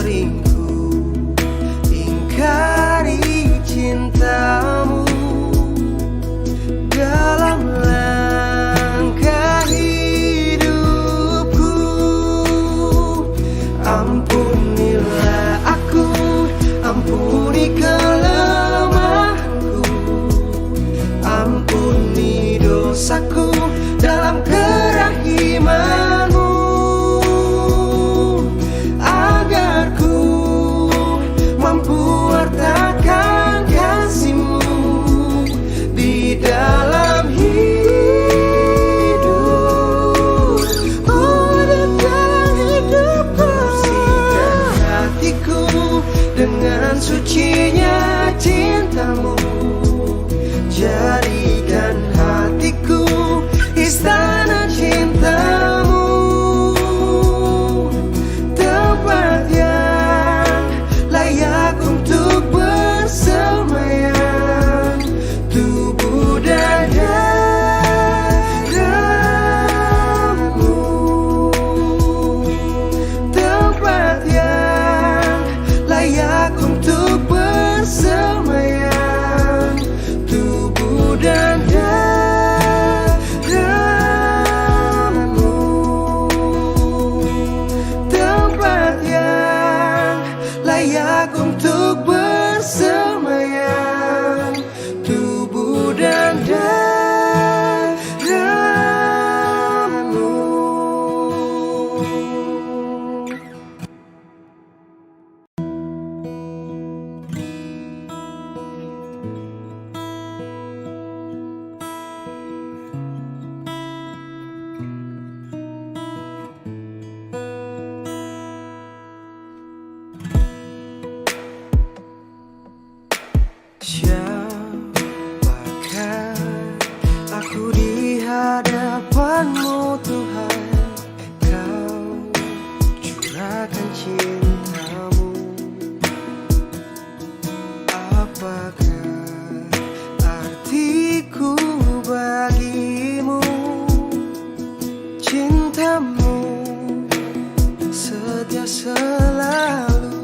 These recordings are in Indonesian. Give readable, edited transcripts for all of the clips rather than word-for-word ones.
sering ku ingkari cintamu. Dalam langkah hidupku, ampunilah aku, ampuni kelemahanku, ampuni dosaku dalam kerahimanmu, agar ku mampu wartakan kasihmu di dalam hidup, oh di dalam hidupku. Bersihkan hatiku dengan sucinya cintamu, jadikan hatiku istana cintamu, tempat yang layak untuk bersemayam tubuh dan dadamu, tempat yang layak untuk bersemayam tubuh dan dadamu, tempat yang layak untuk bersemayam tubuh dan dadamu. Siapakah aku di hadapanmu Tuhan? Kau curahkan cintamu. Apakah artiku bagimu? Cintamu setia selalu.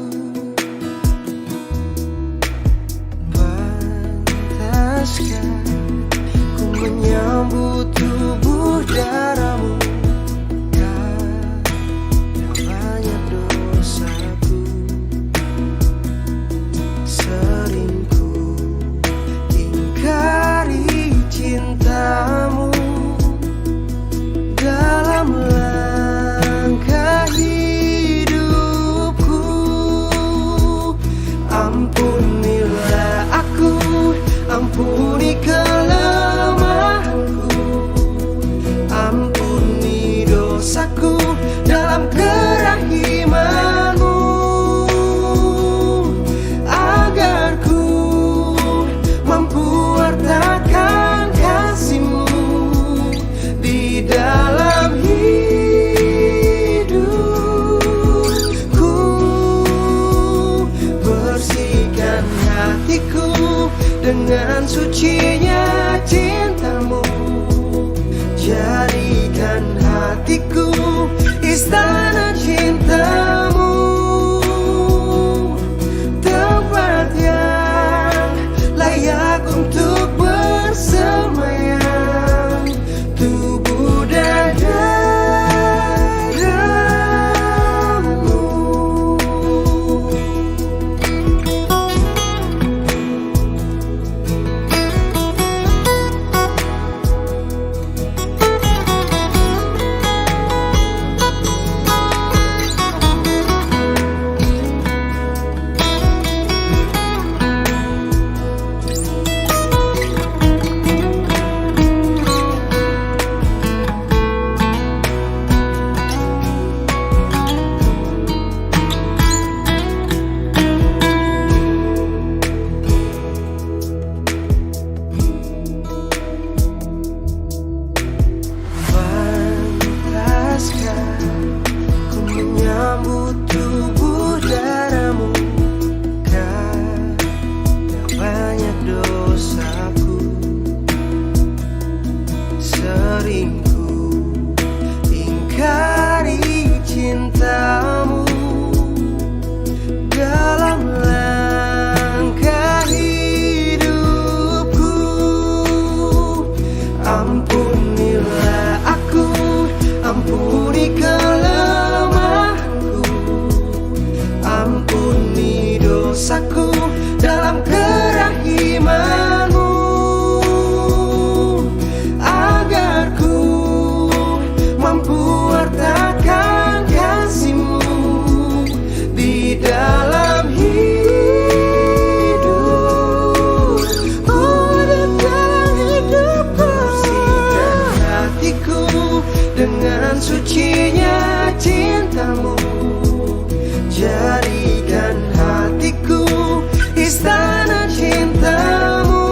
ampuni dosaku dalam kerahiman-Mu, agar ku mampu wartakan kasih-Mu di dalam hidup, oh di dalam hidupku. Bersihkan hatiku dengan sucinya cinta-Mu, jadikan hatiku istana cinta-Mu,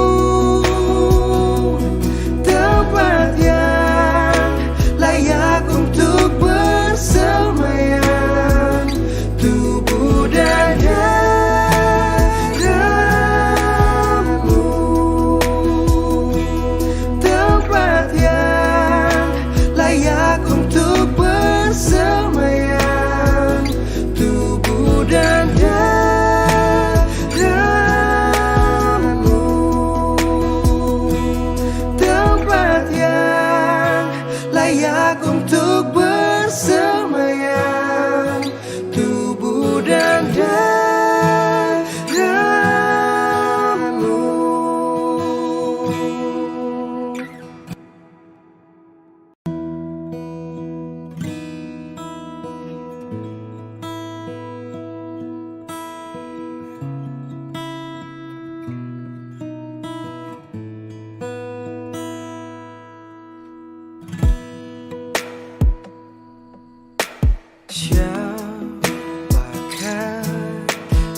tempat yang layak untuk bersemayam tubuh dan darah-Mu, tempat yang layak untuk bersemayam tubuh dan darah-Mu, tempat yang layak untuk bersemayam tubuh dan darah-Mu. Siapakah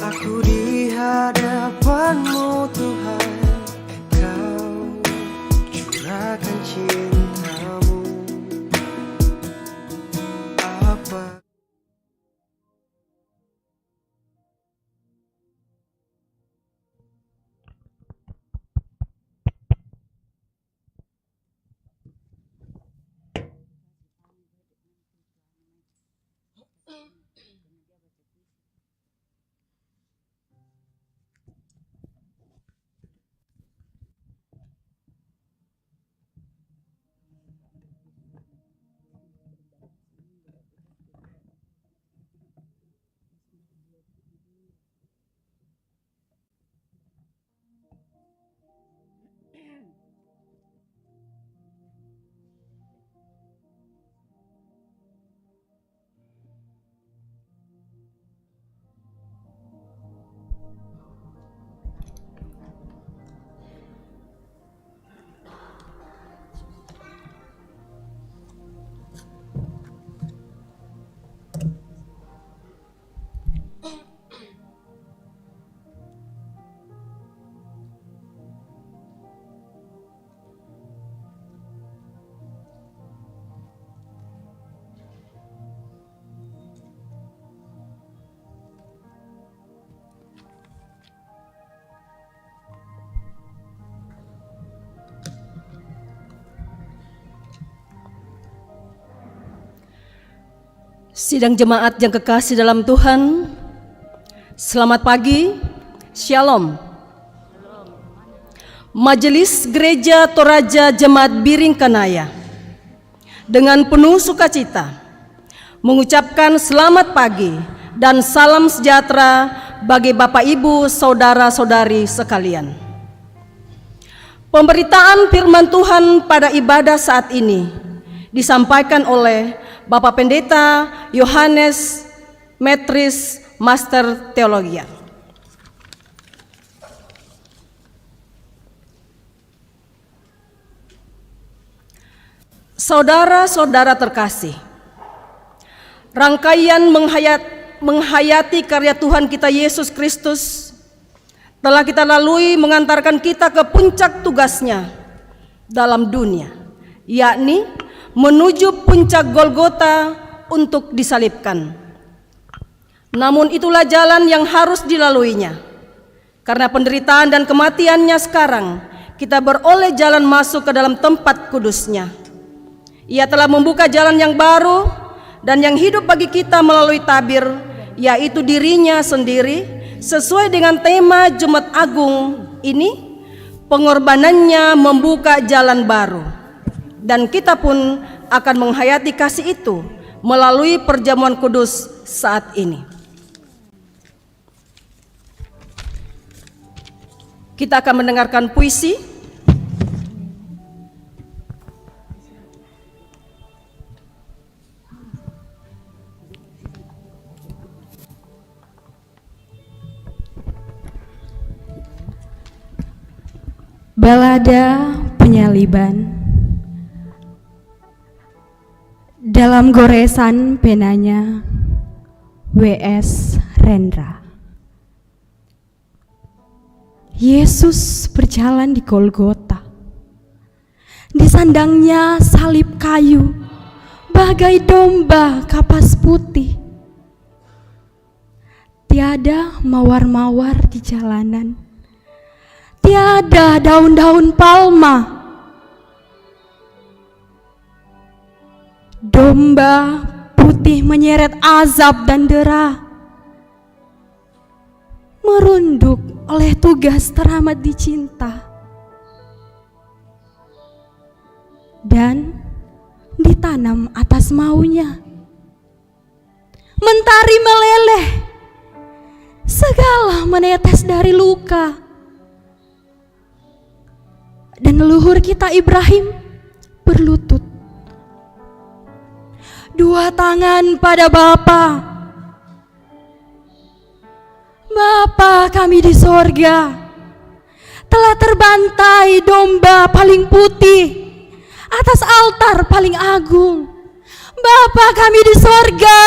aku di hadapan-Mu Tuhan, Kau curahkan cinta-Mu. Apa Sidang jemaat yang kekasih dalam Tuhan, selamat pagi, Shalom. Majelis Gereja Toraja Jemaat Biring Kanaya dengan penuh sukacita mengucapkan selamat pagi dan salam sejahtera bagi Bapak Ibu Saudara-saudari sekalian. Pemberitaan firman Tuhan pada ibadah saat ini disampaikan oleh Bapak Pendeta Yohanes Metris, Master Teologia. Saudara-saudara terkasih, rangkaian menghayati karya Tuhan kita Yesus Kristus telah kita lalui mengantarkan kita ke puncak tugasnya dalam dunia, yakni menuju puncak Golgota untuk disalibkan. Namun itulah jalan yang harus dilaluinya. Karena penderitaan dan kematiannya sekarang, kita beroleh jalan masuk ke dalam tempat kudusnya. Ia telah membuka jalan yang baru dan yang hidup bagi kita melalui tabir, yaitu dirinya sendiri, sesuai dengan tema Jumat Agung ini, pengorbanannya membuka jalan baru. Dan kita pun akan menghayati kasih itu melalui perjamuan kudus saat ini. Kita akan mendengarkan puisi. Balada Penyaliban. Dalam goresan penanya W.S. Rendra. Yesus berjalan di Golgota. Disandangnya salib kayu, bagai domba kapas putih. Tiada mawar-mawar di jalanan, tiada daun-daun palma. Domba putih menyeret azab dan dera, merunduk oleh tugas teramat dicinta, dan ditanam atas maunya. Mentari meleleh, segala menetes dari luka. Dan leluhur kita Ibrahim berlutut, dua tangan pada Bapa. Bapa kami di sorga, telah terbantai domba paling putih atas altar paling agung. Bapa kami di sorga,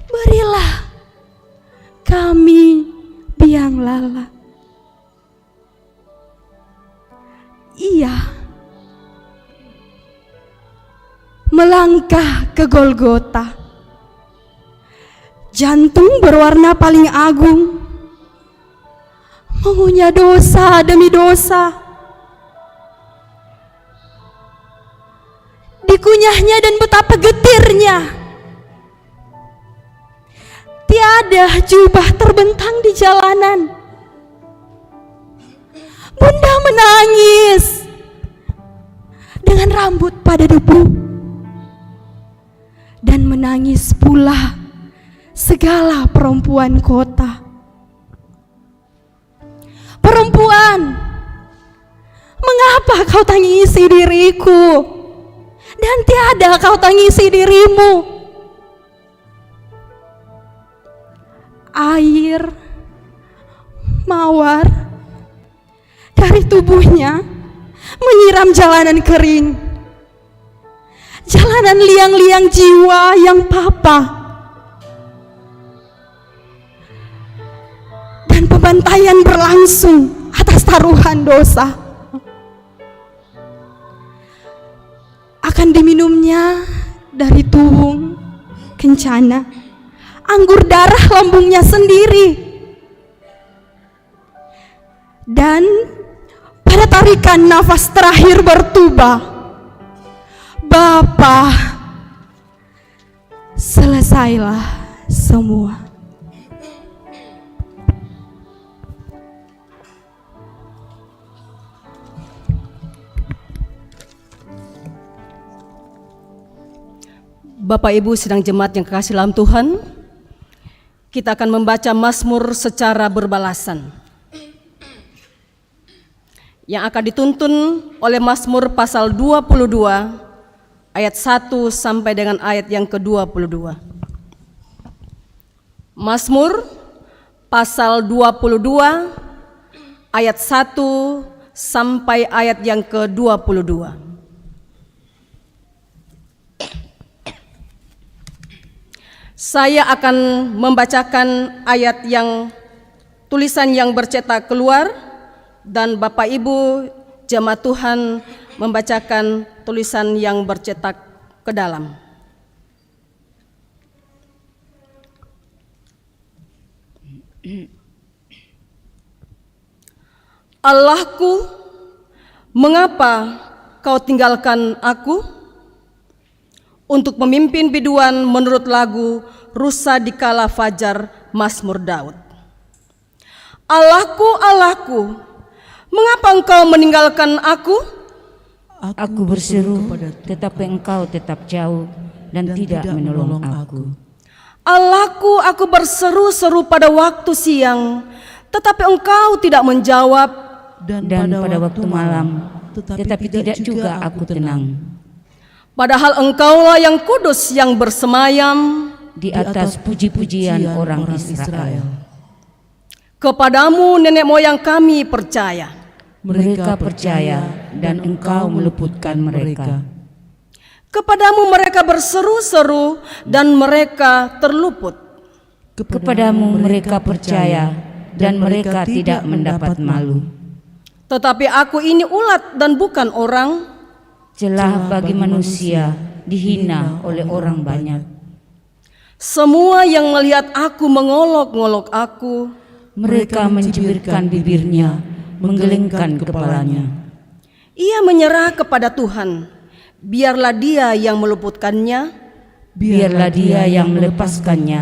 berilah kami biang lala. Ia melangkah ke Golgota, jantung berwarna paling agung, mengunyah dosa demi dosa. Dikunyahnya dan betapa getirnya. Tiada jubah terbentang di jalanan. Bunda menangis dengan rambut pada debu, dan menangis pula segala perempuan kota. Perempuan, mengapa kau tangisi diriku dan tiada kau tangisi dirimu? Air, mawar dari tubuhnya menyiram jalanan kering, jalanan liang-liang jiwa yang papa, dan pembantaian berlangsung atas taruhan dosa. Akan diminumnya dari tuwung kencana anggur darah lambungnya sendiri, dan pada tarikan nafas terakhir bertuba, Bapa, selesailah semua. Bapak Ibu sidang jemaat yang kekasih dalam Tuhan, kita akan membaca Mazmur secara berbalasan yang akan dituntun oleh Mazmur pasal 22 ayat 1 sampai dengan ayat yang ke-22. Mazmur pasal 22 ayat 1 sampai ayat yang ke-22. Saya akan membacakan ayat yang tulisan yang bercetak keluar, dan Bapak Ibu jemaat Tuhan membacakan tulisan yang bercetak ke dalam. Allahku, mengapa kau tinggalkan aku? Untuk memimpin biduan menurut lagu Rusa di Kala Fajar, Mazmur Daud. Allahku, Allahku, mengapa engkau meninggalkan aku? Aku berseru, tetapi engkau tetap jauh dan tidak menolong aku. Allahku, aku berseru-seru pada waktu siang, tetapi engkau tidak menjawab. Dan pada waktu malam, tetapi tidak juga aku tenang. Padahal engkaulah yang kudus yang bersemayam Di atas puji-pujian orang Israel. Kepadamu nenek moyang kami percaya. Mereka percaya dan engkau meluputkan mereka. Kepadamu mereka berseru-seru dan mereka terluput. Kepadamu mereka percaya dan mereka tidak mendapat malu. Tetapi aku ini ulat dan bukan orang. Celah bagi manusia dihina oleh orang banyak. Semua yang melihat aku mengolok-ngolok aku. Mereka mencibirkan bibirnya, menggelengkan kepalanya. Ia menyerah kepada Tuhan. Biarlah dia yang meluputkannya. Biarlah dia yang melepaskannya.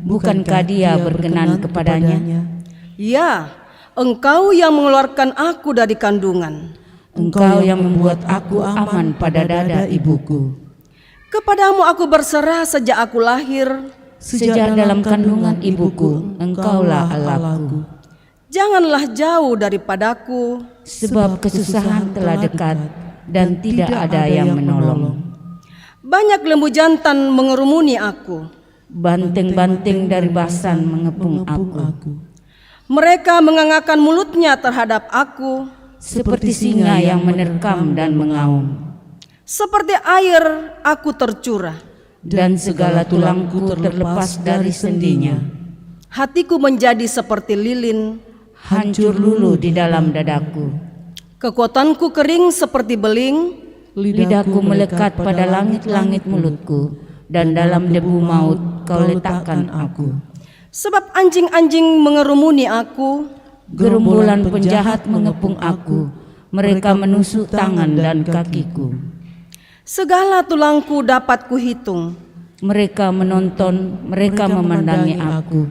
Bukankah dia berkenan kepadanya? Ya, engkau yang mengeluarkan aku dari kandungan. Engkau yang membuat aku aman pada dada ibuku. Kepadamu aku berserah sejak aku lahir. Sejak dalam kandungan ibuku, engkaulah Allahku. Janganlah jauh daripadaku. Sebab kesusahan telah dekat dan tidak ada yang menolong. Banyak lembu jantan mengerumuni aku. Banteng-banteng dari Basan mengepung aku. Mereka mengangakkan mulutnya terhadap aku. Seperti singa yang menerkam dan mengaum. Seperti air aku tercurah. Dan segala tulangku terlepas dari sendinya. Hatiku menjadi seperti lilin. Hancur lulu di dalam dadaku. Kekuatanku kering seperti beling. Lidahku melekat pada langit-langit mulutku. Dan dalam debu maut kau letakkan aku. Sebab anjing-anjing mengerumuni aku. Gerombolan penjahat mengepung aku. Mereka menusuk tangan dan kakiku. Segala tulangku dapat kuhitung. Mereka menonton, mereka memandangi aku.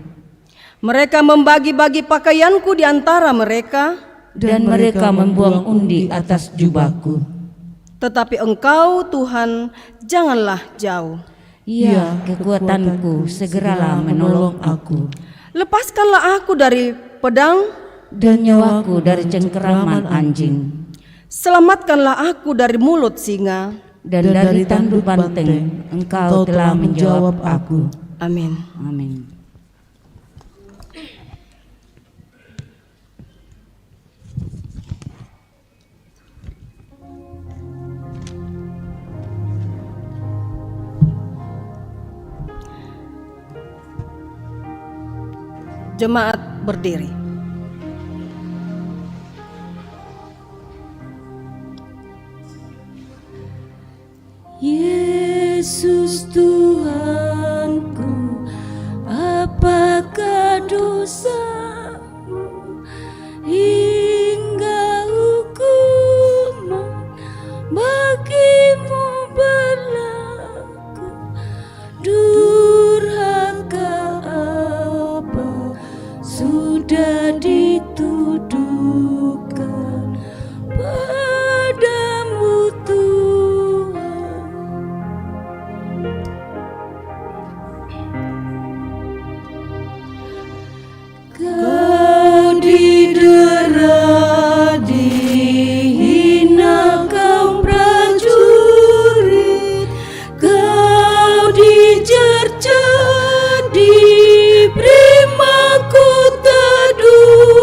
Mereka membagi-bagi pakaianku di antara mereka. Dan mereka membuang undi atas jubahku. Tetapi engkau Tuhan janganlah jauh. Ya, kekuatanku segeralah menolong aku. Lepaskanlah aku dari pedang. Dan nyawaku dari cengkeraman anjing. Selamatkanlah aku dari mulut singa. Dan dari tandu banteng engkau telah menjawab aku. Amin. Amin. Jemaat berdiri. Yesus Tuhanku, apakah dosamu hingga hukuman bagimu berlaku? Durhaka apa sudah dituduhkan padamu Tuhan? Kau didera, dihina kaum prajurit, kau dicerca, diberi mahkota dunia.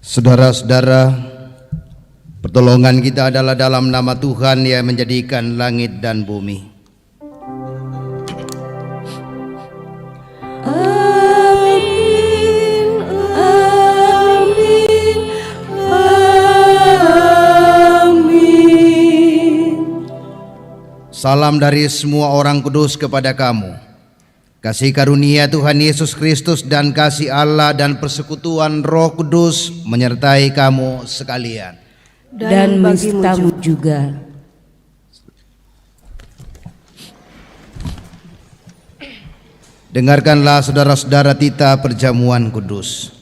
Saudara-saudara, pertolongan kita adalah dalam nama Tuhan yang menjadikan langit dan bumi. Amin, amin, amin. Salam dari semua orang kudus kepada kamu. Kasih karunia Tuhan Yesus Kristus dan kasih Allah dan persekutuan Roh Kudus menyertai kamu sekalian. Dan bagimu juga. Dengarkanlah saudara-saudara kita perjamuan kudus.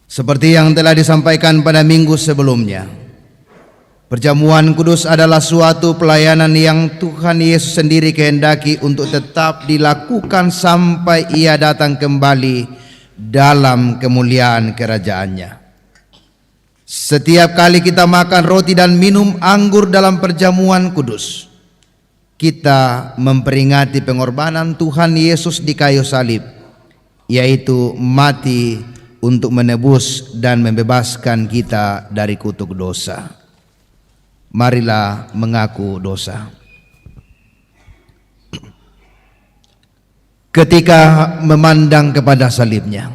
Seperti yang telah disampaikan pada minggu sebelumnya, perjamuan kudus adalah suatu pelayanan yang Tuhan Yesus sendiri kehendaki untuk tetap dilakukan sampai Ia datang kembali dalam kemuliaan kerajaan-Nya. Setiap kali kita makan roti dan minum anggur dalam perjamuan kudus, kita memperingati pengorbanan Tuhan Yesus di kayu salib, yaitu mati untuk menebus dan membebaskan kita dari kutuk dosa. Marilah mengaku dosa. Ketika memandang kepada salibnya,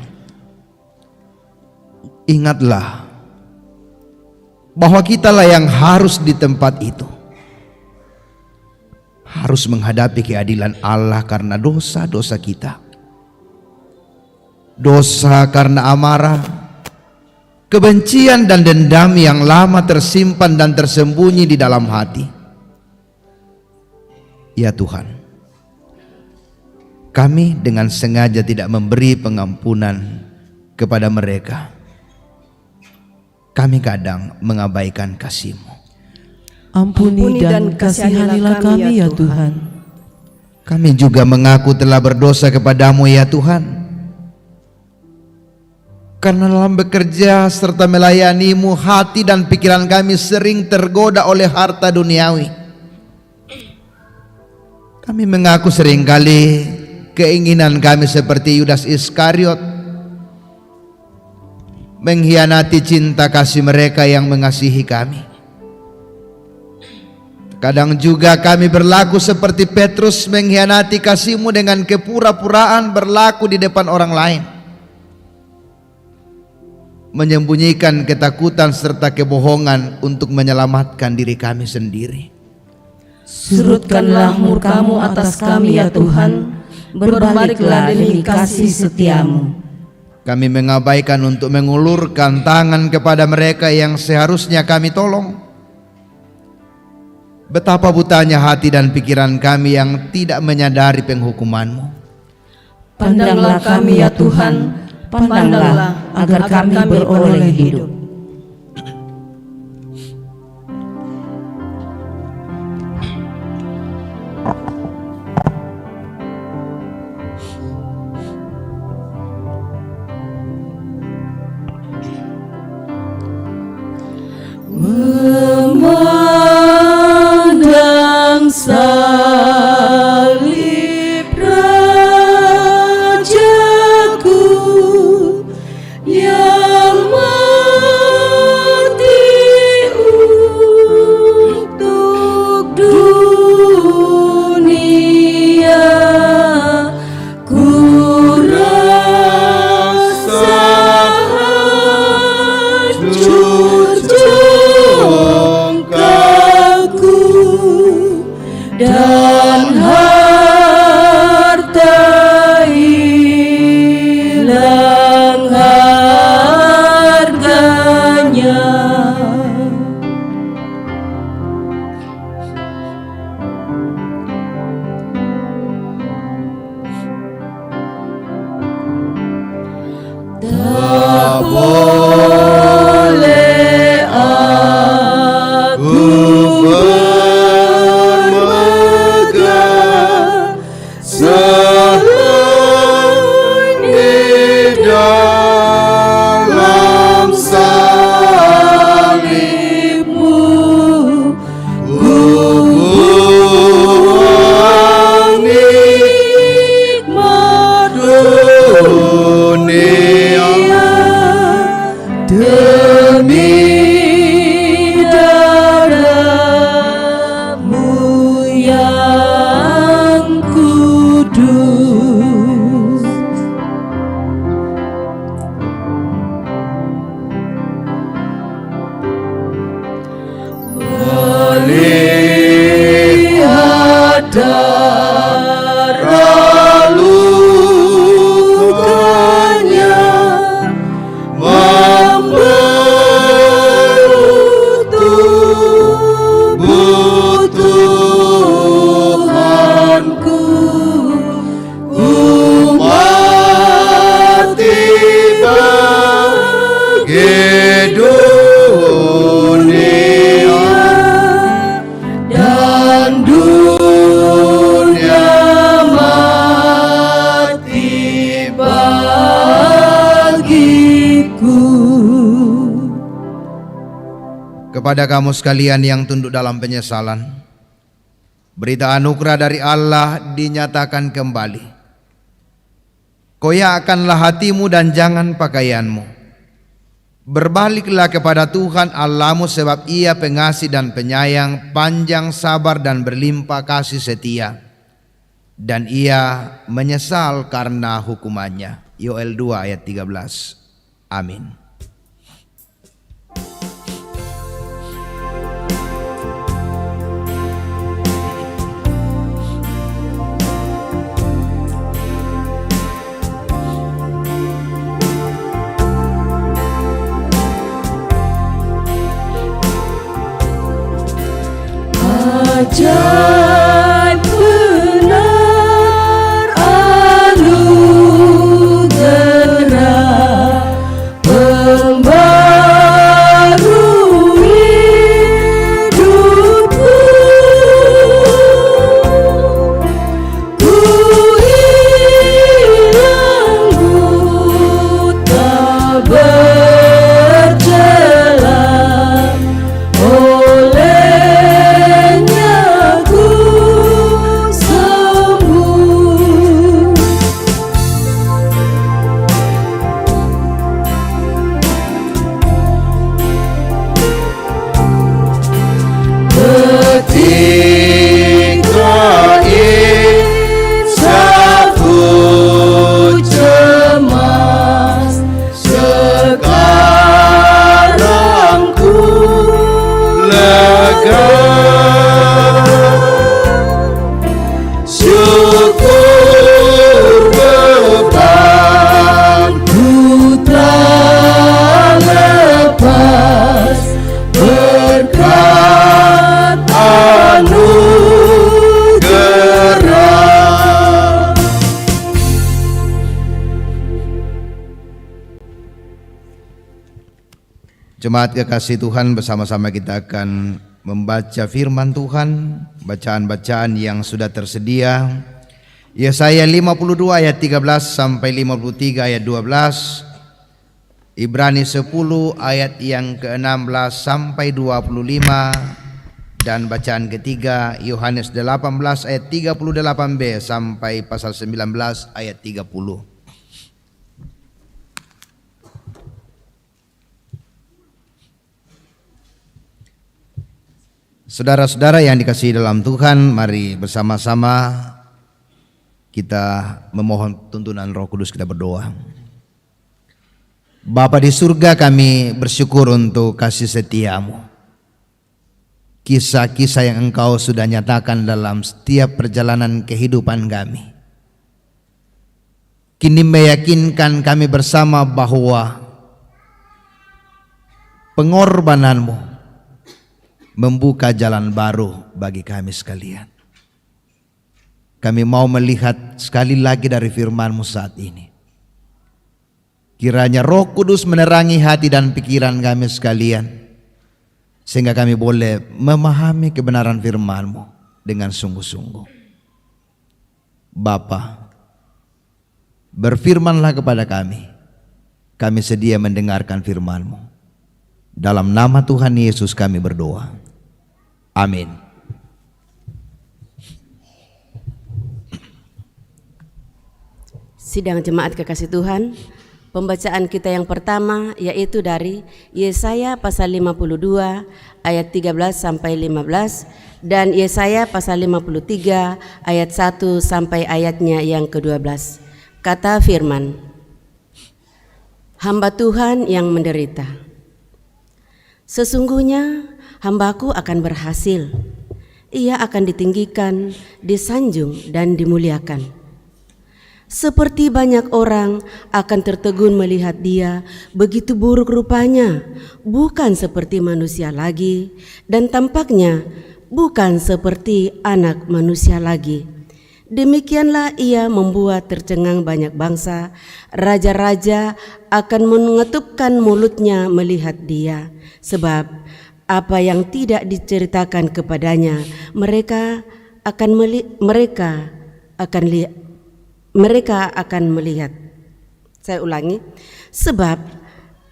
ingatlah bahwa kitalah yang harus di tempat itu, harus menghadapi keadilan Allah karena dosa-dosa kita. Dosa karena amarah, kebencian dan dendam yang lama tersimpan dan tersembunyi di dalam hati. Ya Tuhan, kami dengan sengaja tidak memberi pengampunan kepada mereka. Kami kadang mengabaikan kasih-Mu. Ampuni dan kasihanilah kami ya Tuhan. Kami juga mengaku telah berdosa kepadamu ya Tuhan. Karena dalam bekerja serta melayani-Mu, hati dan pikiran kami sering tergoda oleh harta duniawi. Kami mengaku seringkali keinginan kami seperti Yudas Iskariot, mengkhianati cinta kasih mereka yang mengasihi kami. Kadang juga kami berlaku seperti Petrus, mengkhianati kasih-Mu dengan kepura-puraan berlaku di depan orang lain, menyembunyikan ketakutan serta kebohongan untuk menyelamatkan diri kami sendiri. Surutkanlah murka-Mu atas kami ya Tuhan, berbaliklah demi kasih setia-Mu. Kami mengabaikan untuk mengulurkan tangan kepada mereka yang seharusnya kami tolong. Betapa butanya hati dan pikiran kami yang tidak menyadari penghukuman-Mu. Pandanglah kami ya Tuhan, pandanglah agar kami beroleh hidup. Memandang salib Rajaku yang mati untuk dunia, ku rasa hancur jongkakku dan harta hilang harganya. Tak boleh aku bermegah darah lukanya membelut tubuh Tuhanku. Ku mati bagi dunia dan dunia mati bagiku. Kepada kamu sekalian yang tunduk dalam penyesalan, berita anugerah dari Allah dinyatakan kembali. Koyakkanlah hatimu dan jangan pakaianmu. Berbaliklah kepada Tuhan Allahmu, sebab Ia pengasih dan penyayang, panjang sabar dan berlimpah kasih setia, dan Ia menyesal karena hukumannya. Yoel 2 ayat 13. Amin. Ajaib benar anugerah pembaru hidupku. Ku hilang buta bercela, olehnya ku sembuh. Ketika insafku cemas, sekarang ku lega. Syukur beban ku telah lepas, berkat anugerah. Jemaat kekasih Tuhan, bersama-sama kita akan membaca firman Tuhan, bacaan-bacaan yang sudah tersedia. Yesaya 52 ayat 13 sampai 53 ayat 12, Ibrani 10 ayat yang ke-16 sampai 25, dan bacaan ketiga Yohanes 18 ayat 38b sampai pasal 19 ayat 30. Saudara-saudara yang dikasihi dalam Tuhan, mari bersama-sama kita memohon tuntunan Roh Kudus, kita berdoa. Bapa di surga, kami bersyukur untuk kasih setiamu, kisah-kisah yang Engkau sudah nyatakan dalam setiap perjalanan kehidupan kami. Kini meyakinkan kami bersama bahwa pengorbananmu membuka jalan baru bagi kami sekalian. Kami mau melihat sekali lagi dari firman-Mu saat ini. Kiranya Roh Kudus menerangi hati dan pikiran kami sekalian, sehingga kami boleh memahami kebenaran firman-Mu dengan sungguh-sungguh. Bapa, berfirmanlah kepada kami. Kami sedia mendengarkan firman-Mu. Dalam nama Tuhan Yesus kami berdoa. Amin. Sidang jemaat kekasih Tuhan, pembacaan kita yang pertama yaitu dari Yesaya pasal 52 ayat 13 sampai 15 dan Yesaya pasal 53 ayat 1 sampai ayatnya yang ke-12. Kata firman, hamba Tuhan yang menderita. Sesungguhnya hambaku akan berhasil. ia akan ditinggikan, disanjung, dan dimuliakan. Seperti banyak orang akan tertegun melihat dia, begitu buruk rupanya, bukan seperti manusia lagi, dan tampaknya bukan seperti anak manusia lagi. Demikianlah ia membuat tercengang banyak bangsa, raja-raja akan mengetupkan mulutnya melihat dia, sebab apa yang tidak diceritakan kepadanya mereka akan melihat. Saya ulangi, sebab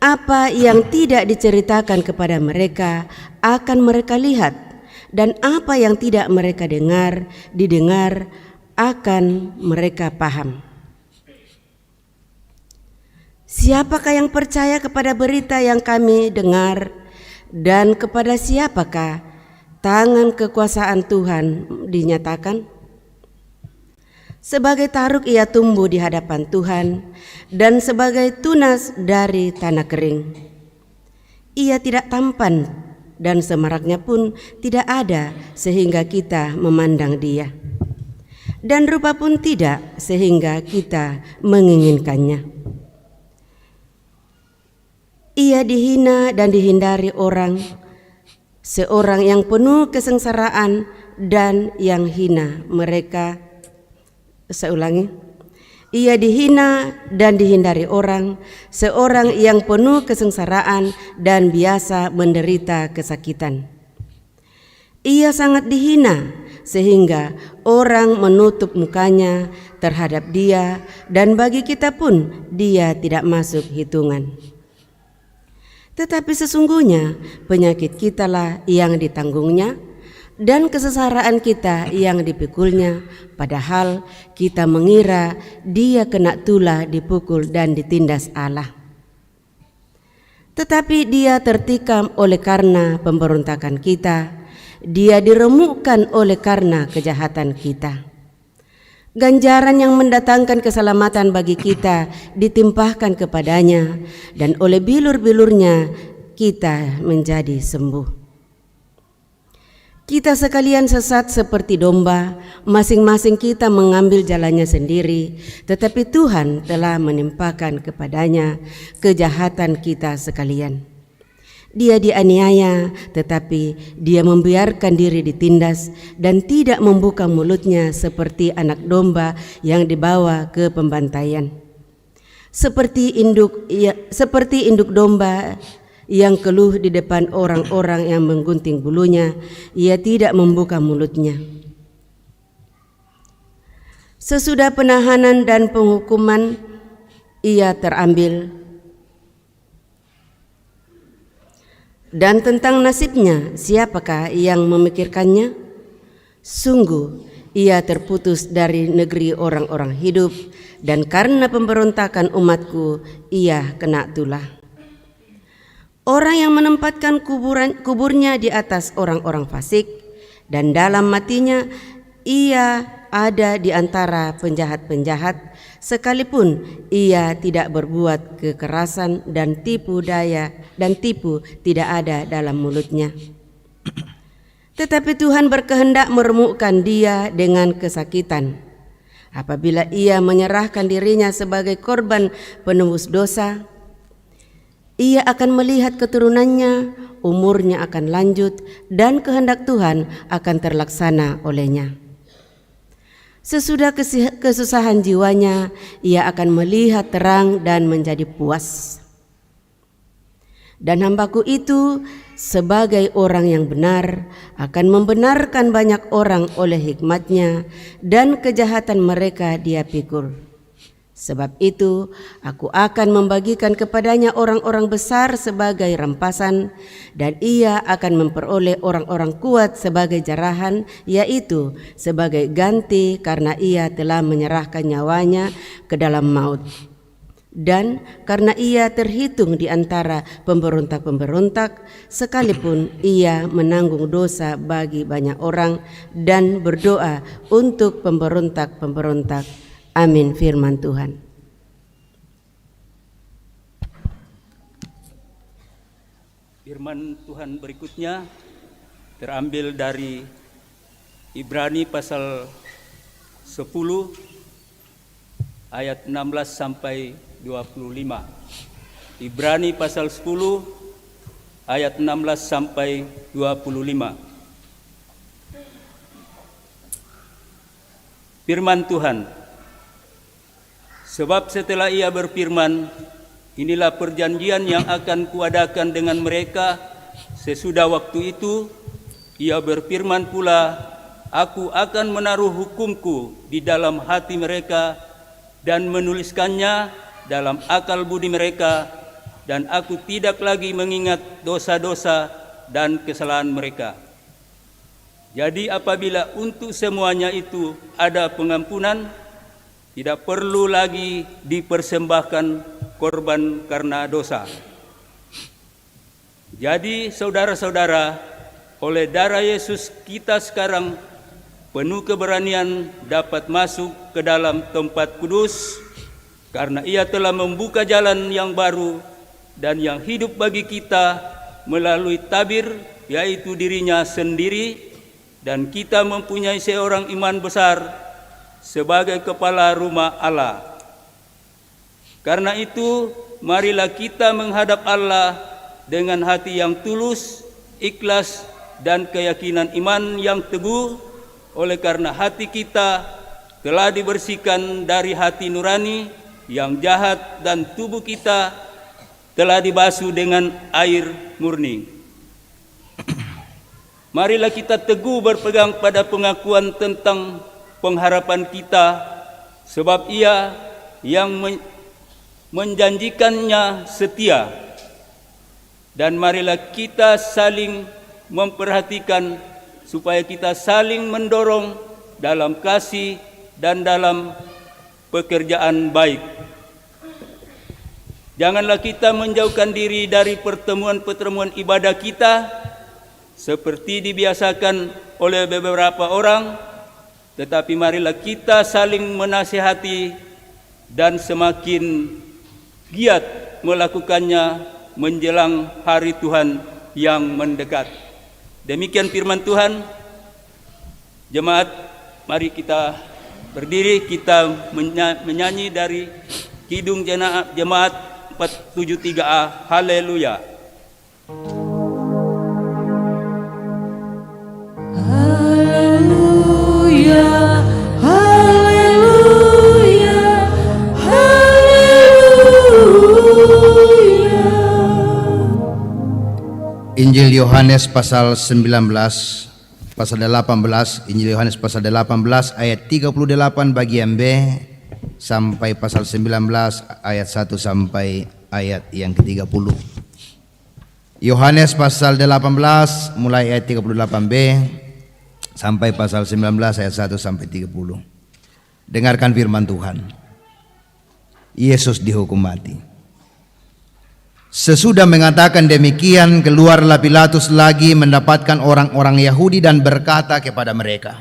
apa yang tidak diceritakan kepada mereka akan mereka lihat, dan apa yang tidak mereka didengar akan mereka paham. Siapakah yang percaya kepada berita yang kami dengar, dan kepada siapakah tangan kekuasaan Tuhan dinyatakan? Sebagai taruk ia tumbuh di hadapan Tuhan, dan sebagai tunas dari tanah kering. Ia tidak tampan, dan semaraknya pun tidak ada sehingga kita memandang dia, dan rupa pun tidak sehingga kita menginginkannya. Ia dihina dan dihindari orang, seorang yang penuh kesengsaraan dan yang hina mereka. Saya ulangi, ia dihina dan dihindari orang, seorang yang penuh kesengsaraan dan biasa menderita kesakitan. Ia sangat dihina sehingga orang menutup mukanya terhadap dia, dan bagi kita pun dia tidak masuk hitungan. Tetapi sesungguhnya penyakit kitalah yang ditanggungnya, dan kesengsaraan kita yang dipikulnya, padahal kita mengira dia kena tulah, dipukul dan ditindas Allah. Tetapi dia tertikam oleh karena pemberontakan kita, dia diremukkan oleh karena kejahatan kita. Ganjaran yang mendatangkan keselamatan bagi kita ditimpahkan kepadanya, dan oleh bilur-bilurnya kita menjadi sembuh. Kita sekalian sesat seperti domba, masing-masing kita mengambil jalannya sendiri, tetapi Tuhan telah menimpakan kepadanya kejahatan kita sekalian. Dia dianiaya, tetapi dia membiarkan diri ditindas dan tidak membuka mulutnya seperti anak domba yang dibawa ke pembantaian. Seperti induk domba yang keluh di depan orang-orang yang menggunting bulunya, ia tidak membuka mulutnya. Sesudah penahanan dan penghukuman, ia terambil. Dan tentang nasibnya, siapakah yang memikirkannya? Sungguh, ia terputus dari negeri orang-orang hidup, dan karena pemberontakan umatku, ia kena tulah. Orang yang menempatkan kuburnya di atas orang-orang fasik, dan dalam matinya ia ada di antara penjahat-penjahat, sekalipun ia tidak berbuat kekerasan dan tipu tidak ada dalam mulutnya. Tetapi Tuhan berkehendak meremukkan dia dengan kesakitan. Apabila ia menyerahkan dirinya sebagai korban penebus dosa, ia akan melihat keturunannya, umurnya akan lanjut, dan kehendak Tuhan akan terlaksana olehnya. Sesudah kesusahan jiwanya, ia akan melihat terang dan menjadi puas. Dan hambaku itu sebagai orang yang benar akan membenarkan banyak orang oleh hikmatnya, dan kejahatan mereka dia pikul. Sebab itu aku akan membagikan kepadanya orang-orang besar sebagai rampasan, dan ia akan memperoleh orang-orang kuat sebagai jarahan, yaitu sebagai ganti karena ia telah menyerahkan nyawanya ke dalam maut. Dan karena ia terhitung di antara pemberontak-pemberontak, sekalipun ia menanggung dosa bagi banyak orang dan berdoa untuk pemberontak-pemberontak. Amin, firman Tuhan. Firman Tuhan berikutnya terambil dari Ibrani pasal 10 ayat 16 sampai 25. Ibrani pasal 10 ayat 16 sampai 25. Firman Tuhan. Sebab setelah ia berfirman, inilah perjanjian yang akan kuadakan dengan mereka sesudah waktu itu, ia berfirman pula, aku akan menaruh hukumku di dalam hati mereka dan menuliskannya dalam akal budi mereka, dan aku tidak lagi mengingat dosa-dosa dan kesalahan mereka. Jadi apabila untuk semuanya itu ada pengampunan, tidak perlu lagi dipersembahkan korban karena dosa. Jadi saudara-saudara, oleh darah Yesus kita sekarang penuh keberanian dapat masuk ke dalam tempat kudus, karena ia telah membuka jalan yang baru dan yang hidup bagi kita melalui tabir, yaitu dirinya sendiri, dan kita mempunyai seorang imam besar sebagai kepala rumah Allah. Karena itu, marilah kita menghadap Allah dengan hati yang tulus, ikhlas, dan keyakinan iman yang teguh, oleh karena hati kita telah dibersihkan dari hati nurani yang jahat dan tubuh kita telah dibasuh dengan air murni. Marilah kita teguh berpegang pada pengakuan tentang pengharapan kita, sebab Ia yang menjanjikannya setia. Dan marilah kita saling memperhatikan supaya kita saling mendorong dalam kasih dan dalam pekerjaan baik. Janganlah kita menjauhkan diri dari pertemuan-pertemuan ibadah kita seperti dibiasakan oleh beberapa orang, tetapi marilah kita saling menasihati dan semakin giat melakukannya menjelang hari Tuhan yang mendekat. Demikian firman Tuhan. Jemaat, mari kita berdiri, kita menyanyi dari Kidung Jemaat 473A. Haleluya. Haleluya, haleluya, haleluya. Injil Yohanes pasal 19, pasal 18, Injil Yohanes pasal 18 ayat 38 bagian B sampai pasal 19 ayat 1 sampai ayat yang ke-30. Yohanes pasal 18 mulai ayat 38b sampai pasal 19 ayat 1 sampai 30. Dengarkan firman Tuhan. Yesus dihukum mati. Sesudah mengatakan demikian, keluarlah Pilatus lagi mendapatkan orang-orang Yahudi dan berkata kepada mereka,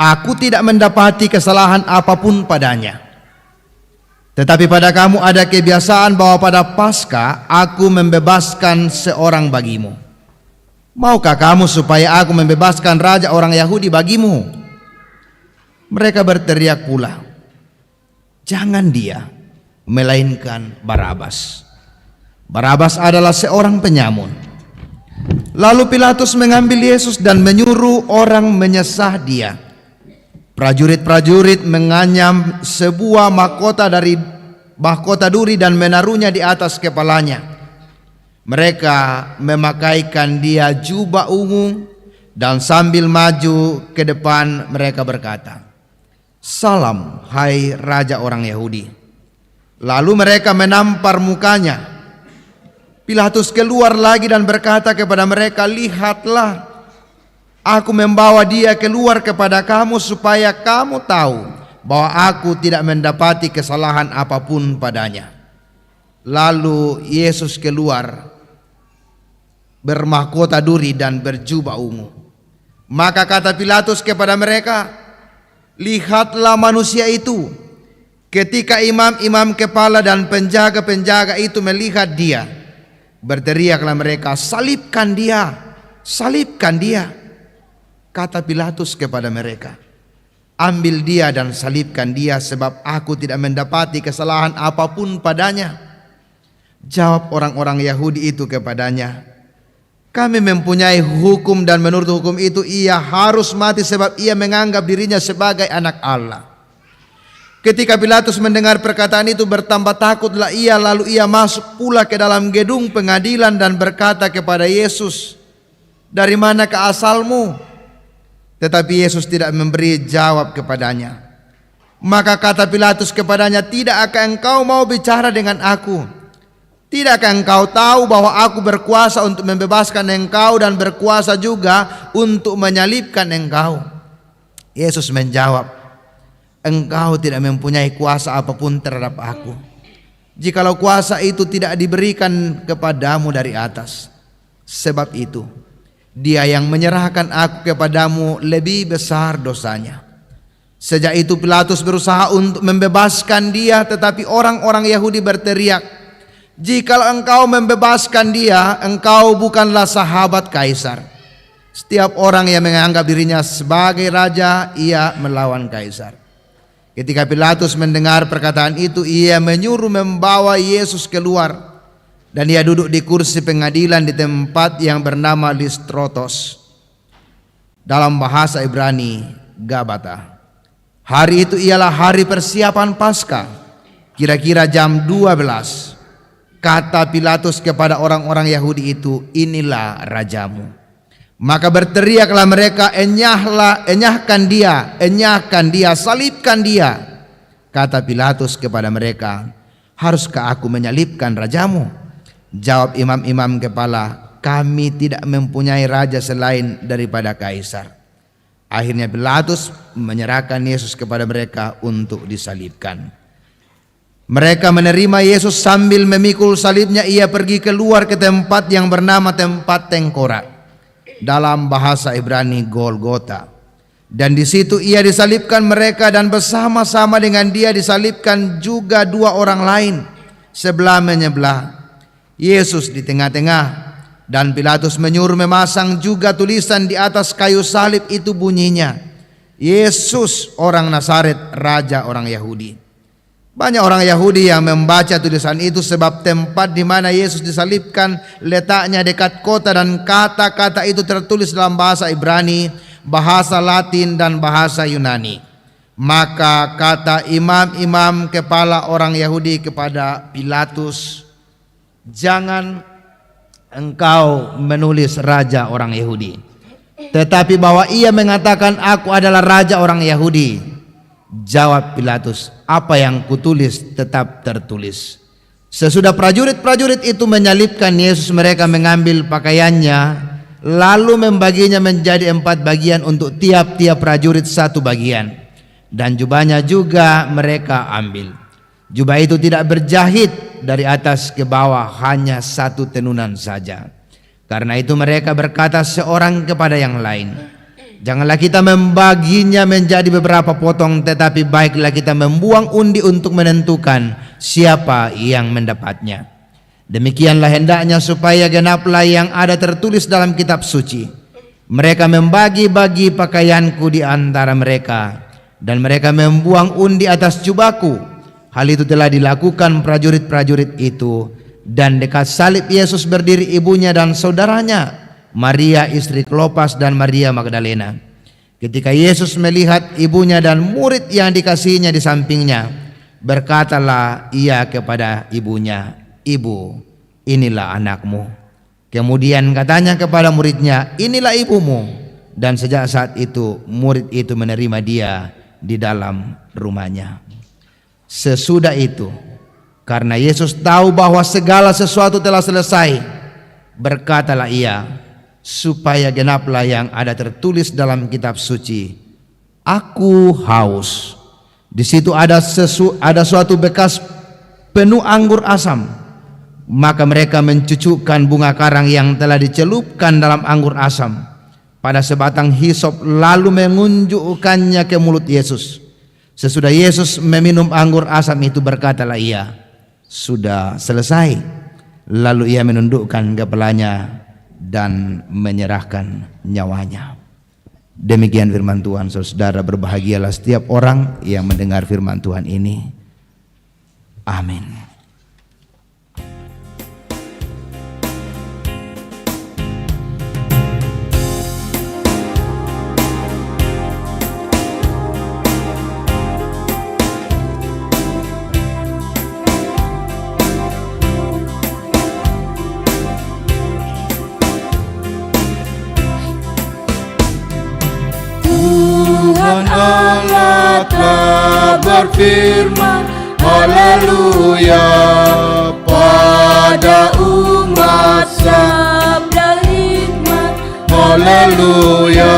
aku tidak mendapati kesalahan apapun padanya. Tetapi pada kamu ada kebiasaan bahwa pada Paskah aku membebaskan seorang bagimu. Maukah kamu supaya aku membebaskan raja orang Yahudi bagimu? Mereka berteriak pula, jangan dia, melainkan Barabas. Barabas adalah seorang penyamun. Lalu Pilatus mengambil Yesus dan menyuruh orang menyesah dia. Prajurit-prajurit menganyam sebuah mahkota duri dan menaruhnya di atas kepalanya. Mereka memakaikan dia jubah ungu dan sambil maju ke depan mereka berkata, salam hai raja orang Yahudi. Lalu mereka menampar mukanya. Pilatus keluar lagi dan berkata kepada mereka, lihatlah, aku membawa dia keluar kepada kamu supaya kamu tahu bahwa aku tidak mendapati kesalahan apapun padanya. Lalu Yesus keluar bermahkota duri dan berjubah ungu. Maka kata Pilatus kepada mereka, lihatlah manusia itu. Ketika imam-imam kepala dan penjaga-penjaga itu melihat dia, berteriaklah mereka, salibkan dia, salibkan dia. Kata Pilatus kepada mereka, "Ambil dia dan salibkan dia, sebab aku tidak mendapati kesalahan apapun padanya." Jawab orang-orang Yahudi itu kepadanya, "Kami mempunyai hukum dan menurut hukum itu ia harus mati sebab ia menganggap dirinya sebagai anak Allah." Ketika Pilatus mendengar perkataan itu, bertambah takutlah ia, lalu ia masuk pula ke dalam gedung pengadilan dan berkata kepada Yesus, "Dari manakah asalmu?" Tetapi Yesus tidak memberi jawab kepadanya. Maka kata Pilatus kepadanya, "Tidakkah engkau mau bicara dengan aku? Tidakkah engkau tahu bahwa aku berkuasa untuk membebaskan engkau dan berkuasa juga untuk menyalibkan engkau?" Yesus menjawab, "Engkau tidak mempunyai kuasa apapun terhadap aku, jikalau kuasa itu tidak diberikan kepadamu dari atas. Sebab itu, dia yang menyerahkan aku kepadamu lebih besar dosanya." Sejak itu Pilatus berusaha untuk membebaskan dia, tetapi orang-orang Yahudi berteriak, "Jikalau engkau membebaskan dia, engkau bukanlah sahabat Kaisar. Setiap orang yang menganggap dirinya sebagai raja, ia melawan Kaisar." Ketika Pilatus mendengar perkataan itu, ia menyuruh membawa Yesus keluar, dan ia duduk di kursi pengadilan di tempat yang bernama Listrotos, dalam bahasa Ibrani Gabata. Hari itu ialah hari persiapan Paskah, kira-kira jam 12. Kata Pilatus kepada orang-orang Yahudi itu, "Inilah rajamu." Maka berteriaklah mereka, "Enyahkan dia, salibkan dia." Kata Pilatus kepada mereka, "Haruskah aku menyalibkan rajamu?" Jawab imam-imam kepala, "Kami tidak mempunyai raja selain daripada Kaisar." Akhirnya Pilatus menyerahkan Yesus kepada mereka untuk disalibkan. Mereka menerima Yesus sambil memikul salibnya. Ia pergi keluar ke tempat yang bernama tempat tengkorak, dalam bahasa Ibrani Golgota. Dan di situ ia disalibkan mereka, dan bersama-sama dengan dia disalibkan juga dua orang lain, sebelah menyebelah, Yesus di tengah-tengah. Dan Pilatus menyuruh memasang juga tulisan di atas kayu salib itu, bunyinya, "Yesus orang Nazaret, Raja orang Yahudi." Banyak orang Yahudi yang membaca tulisan itu, sebab tempat di mana Yesus disalibkan letaknya dekat kota, dan kata-kata itu tertulis dalam bahasa Ibrani, bahasa Latin, dan bahasa Yunani. Maka kata imam-imam kepala orang Yahudi kepada Pilatus, "Jangan engkau menulis raja orang Yahudi, tetapi bahwa ia mengatakan aku adalah raja orang Yahudi." Jawab Pilatus, "Apa yang kutulis tetap tertulis." Sesudah prajurit-prajurit itu menyalibkan Yesus, mereka mengambil pakaiannya, lalu membaginya menjadi 4 bagian, untuk tiap-tiap prajurit 1 bagian. Dan jubahnya juga mereka ambil. Jubah itu tidak berjahit dari atas ke bawah, hanya 1 tenunan saja. Karena itu mereka berkata seorang kepada yang lain, "Janganlah kita membaginya menjadi beberapa potong, tetapi baiklah kita membuang undi untuk menentukan siapa yang mendapatnya. Demikianlah hendaknya supaya genaplah yang ada tertulis dalam kitab suci. Mereka membagi-bagi pakaianku di antara mereka, dan mereka membuang undi atas jubahku." Hal itu telah dilakukan prajurit-prajurit itu, dan dekat salib Yesus berdiri ibunya dan saudaranya, Maria istri Klopas dan Maria Magdalena. Ketika Yesus melihat ibunya dan murid yang dikasihinya di sampingnya, berkatalah ia kepada ibunya, "Ibu, inilah anakmu." Kemudian katanya kepada muridnya, "Inilah ibumu." Dan sejak saat itu murid itu menerima dia di dalam rumahnya. Sesudah itu, karena Yesus tahu bahwa segala sesuatu telah selesai, berkatalah ia, supaya genaplah yang ada tertulis dalam kitab suci, "Aku haus." Di situ ada suatu bekas penuh anggur asam. Maka mereka mencucukkan bunga karang yang telah dicelupkan dalam anggur asam pada sebatang hisop, lalu mengunjukkannya ke mulut Yesus. Sesudah Yesus meminum anggur asam itu, berkatalah ia, "Sudah selesai." Lalu ia menundukkan kepalanya dan menyerahkan nyawanya. Demikian firman Tuhan. Saudara, berbahagialah setiap orang yang mendengar firman Tuhan ini. Amin. Tuhan Allah telah berfirman, haleluya, pada umat sabda hikmat, haleluya.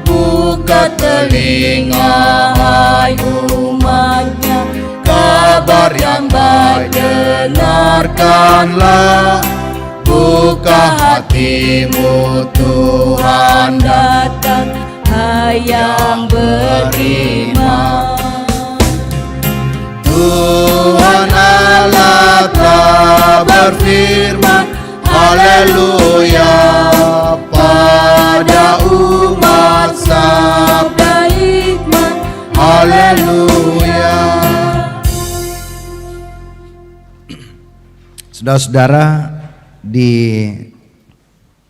Buka telinga hai umatnya, kabar yang baik dengarkanlah. Buka hatimu, Tuhan datang, hai yang beriman. Tuhan Allah telah berfirman, haleluya, pada umat sabda hikmat, haleluya. Saudara-saudara, di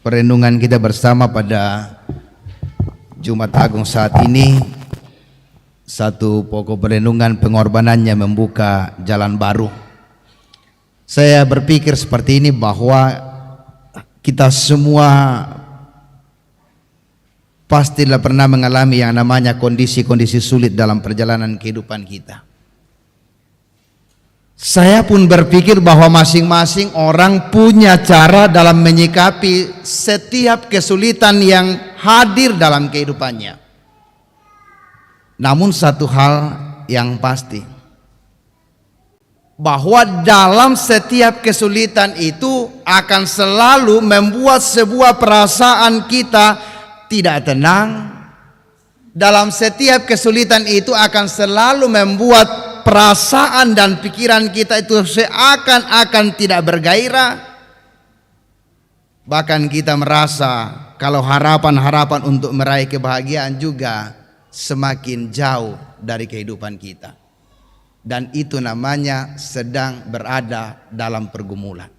perenungan kita bersama pada Jumat Agung saat ini, satu pokok perenungan pengorbanannya membuka jalan baru. Saya berpikir seperti ini, bahwa kita semua pastilah pernah mengalami yang namanya kondisi-kondisi sulit dalam perjalanan kehidupan kita. Saya pun berpikir bahwa masing-masing orang punya cara dalam menyikapi setiap kesulitan yang hadir dalam kehidupannya. Namun satu hal yang pasti, bahwa dalam setiap kesulitan itu akan selalu membuat sebuah perasaan kita tidak tenang. Dalam setiap kesulitan itu akan selalu membuat perasaan dan pikiran kita itu seakan-akan tidak bergairah. Bahkan kita merasa kalau harapan-harapan untuk meraih kebahagiaan juga semakin jauh dari kehidupan kita. Dan itu namanya sedang berada dalam pergumulan.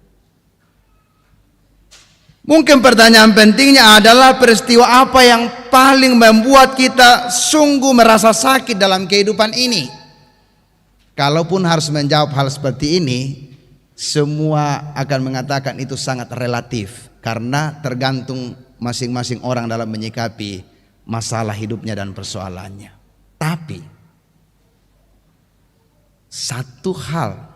Mungkin pertanyaan pentingnya adalah, peristiwa apa yang paling membuat kita sungguh merasa sakit dalam kehidupan ini? Kalaupun harus menjawab hal seperti ini, semua akan mengatakan itu sangat relatif, karena tergantung masing-masing orang dalam menyikapi masalah hidupnya dan persoalannya. Tapi satu hal,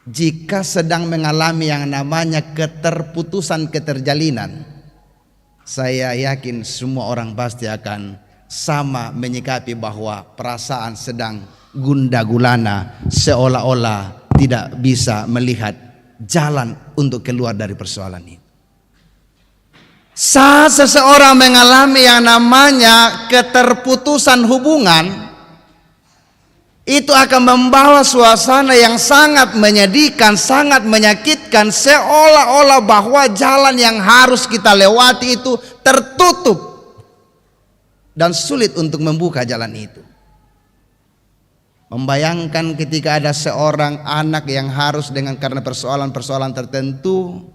jika sedang mengalami yang namanya keterputusan keterjalinan, saya yakin semua orang pasti akan sama menyikapi bahwa perasaan sedang gundah gulana, seolah-olah tidak bisa melihat jalan untuk keluar dari persoalan ini. Saat seseorang mengalami yang namanya keterputusan hubungan, itu akan membawa suasana yang sangat menyedihkan, sangat menyakitkan, seolah-olah bahwa jalan yang harus kita lewati itu tertutup dan sulit untuk membuka jalan itu. Membayangkan ketika ada seorang anak yang harus karena persoalan-persoalan tertentu,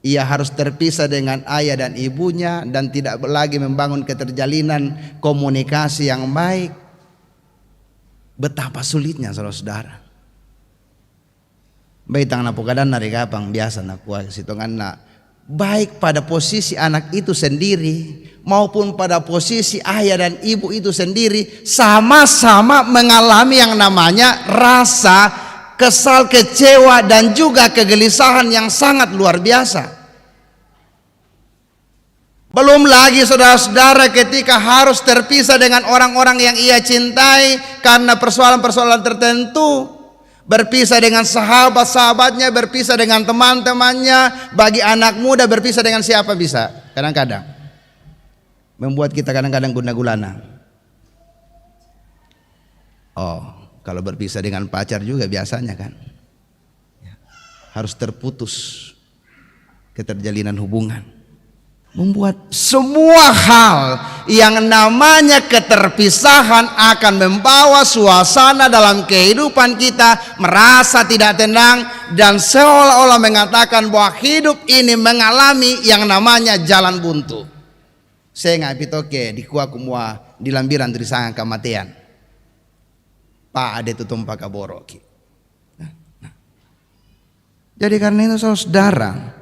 ia harus terpisah dengan ayah dan ibunya dan tidak lagi membangun keterjalinan komunikasi yang baik. Betapa sulitnya saudara-saudara. Baitang na pokadan na rigapang biasa na kuha sitongan na baik pada posisi anak itu sendiri maupun pada posisi ayah dan ibu itu sendiri, sama-sama mengalami yang namanya rasa kesal, kecewa dan juga kegelisahan yang sangat luar biasa. Belum lagi saudara-saudara ketika harus terpisah dengan orang-orang yang ia cintai karena persoalan-persoalan tertentu, berpisah dengan sahabat-sahabatnya, berpisah dengan teman-temannya. Bagi anak muda berpisah dengan siapa bisa? Kadang-kadang membuat kita kadang-kadang gundah gulana. Oh, kalau berpisah dengan pacar juga biasanya kan harus terputus keterjalinan hubungan. membuat semua hal yang namanya keterpisahan akan membawa suasana dalam kehidupan kita merasa tidak tenang dan seolah-olah mengatakan bahwa hidup ini mengalami yang namanya jalan buntu. Saya nggak pitoke di kuah kumua di lambiran tulisan kematian. Pak ada itu tumpak kaboroki. Jadi karena itu saudara,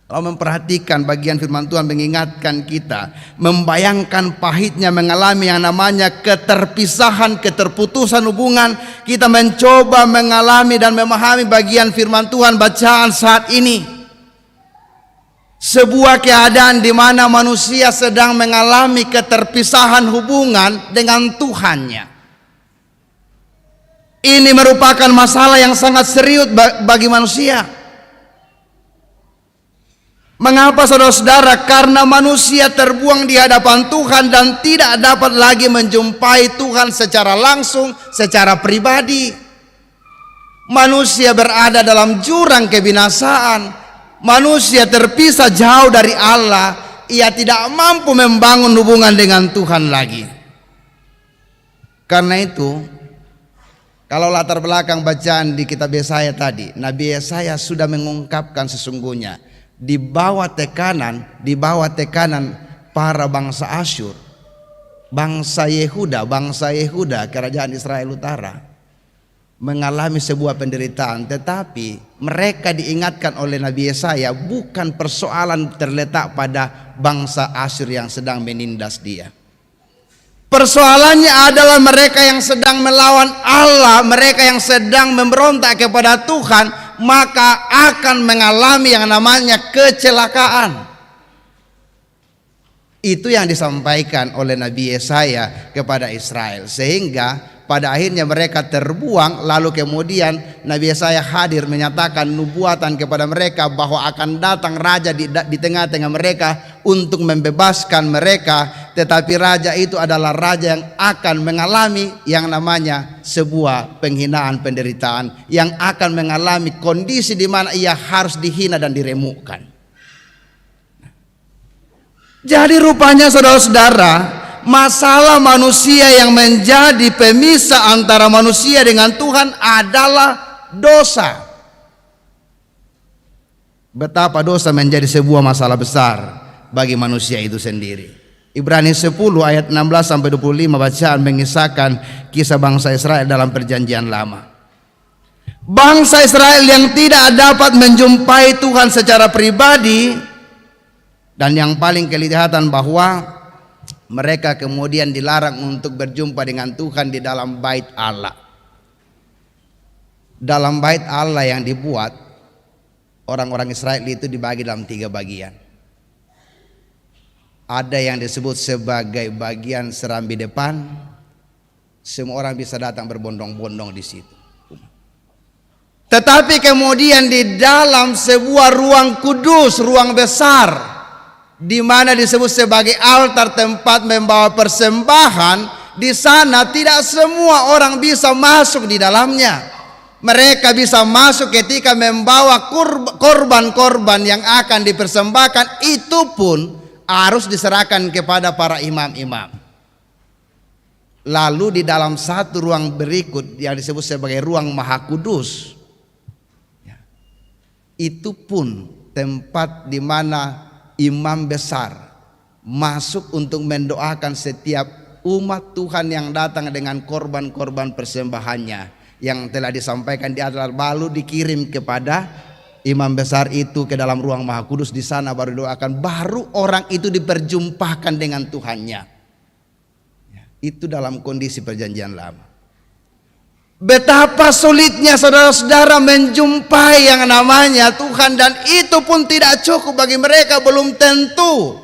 kalau memperhatikan bagian firman Tuhan mengingatkan kita, membayangkan pahitnya mengalami yang namanya keterpisahan, keterputusan hubungan, kita mencoba mengalami dan memahami bagian firman Tuhan bacaan saat ini. Sebuah keadaan di mana manusia sedang mengalami keterpisahan hubungan dengan Tuhannya. Ini merupakan masalah yang sangat serius bagi manusia. Mengapa saudara-saudara? Karena manusia terbuang di hadapan Tuhan dan tidak dapat lagi menjumpai Tuhan secara langsung, secara pribadi. Manusia berada dalam jurang kebinasaan. Manusia terpisah jauh dari Allah. Ia tidak mampu membangun hubungan dengan Tuhan lagi. Karena itu, kalau latar belakang bacaan di kitab Yesaya tadi, Nabi Yesaya sudah mengungkapkan sesungguhnya di bawah tekanan para bangsa Asyur, bangsa Yehuda, kerajaan Israel Utara mengalami sebuah penderitaan, tetapi mereka diingatkan oleh Nabi Yesaya bukan persoalan terletak pada bangsa Asyur yang sedang menindas dia. Persoalannya adalah mereka yang sedang melawan Allah, mereka yang sedang memberontak kepada Tuhan, maka akan mengalami yang namanya kecelakaan. Itu yang disampaikan oleh Nabi Yesaya kepada Israel, sehingga pada akhirnya mereka terbuang. Lalu kemudian Nabi Yesaya hadir menyatakan nubuatan kepada mereka bahwa akan datang raja di tengah-tengah mereka untuk membebaskan mereka. Tetapi raja itu adalah raja yang akan mengalami yang namanya sebuah penghinaan, penderitaan, yang akan mengalami kondisi di mana ia harus dihina dan diremukkan. Jadi rupanya saudara-saudara, masalah manusia yang menjadi pemisah antara manusia dengan Tuhan adalah dosa. Betapa dosa menjadi sebuah masalah besar bagi manusia itu sendiri. Ibrani 10 ayat 16 sampai 25 bacaan mengisahkan kisah bangsa Israel dalam perjanjian lama. Bangsa Israel yang tidak dapat menjumpai Tuhan secara pribadi, dan yang paling kelihatan bahwa mereka kemudian dilarang untuk berjumpa dengan Tuhan di dalam bait Allah. Dalam bait Allah yang dibuat, orang-orang Israel itu dibagi dalam 3 bagian. Ada yang disebut sebagai bagian serambi depan. Semua orang bisa datang berbondong-bondong di situ. Tetapi kemudian di dalam sebuah ruang kudus, ruang besar, di mana disebut sebagai altar tempat membawa persembahan, di sana tidak semua orang bisa masuk di dalamnya. Mereka bisa masuk ketika membawa korban-korban yang akan dipersembahkan, itu pun harus diserahkan kepada para imam-imam. Lalu di dalam satu ruang berikut yang disebut sebagai ruang Maha Kudus, itu pun tempat di mana imam besar masuk untuk mendoakan setiap umat Tuhan yang datang dengan korban-korban persembahannya yang telah disampaikan di adalah lalu dikirim kepada imam besar itu ke dalam ruang Maha Kudus. Di sana baru doakan, baru orang itu diperjumpakan dengan Tuhannya. Itu dalam kondisi perjanjian lama. Betapa sulitnya saudara-saudara menjumpai yang namanya Tuhan, dan itu pun tidak cukup bagi mereka, belum tentu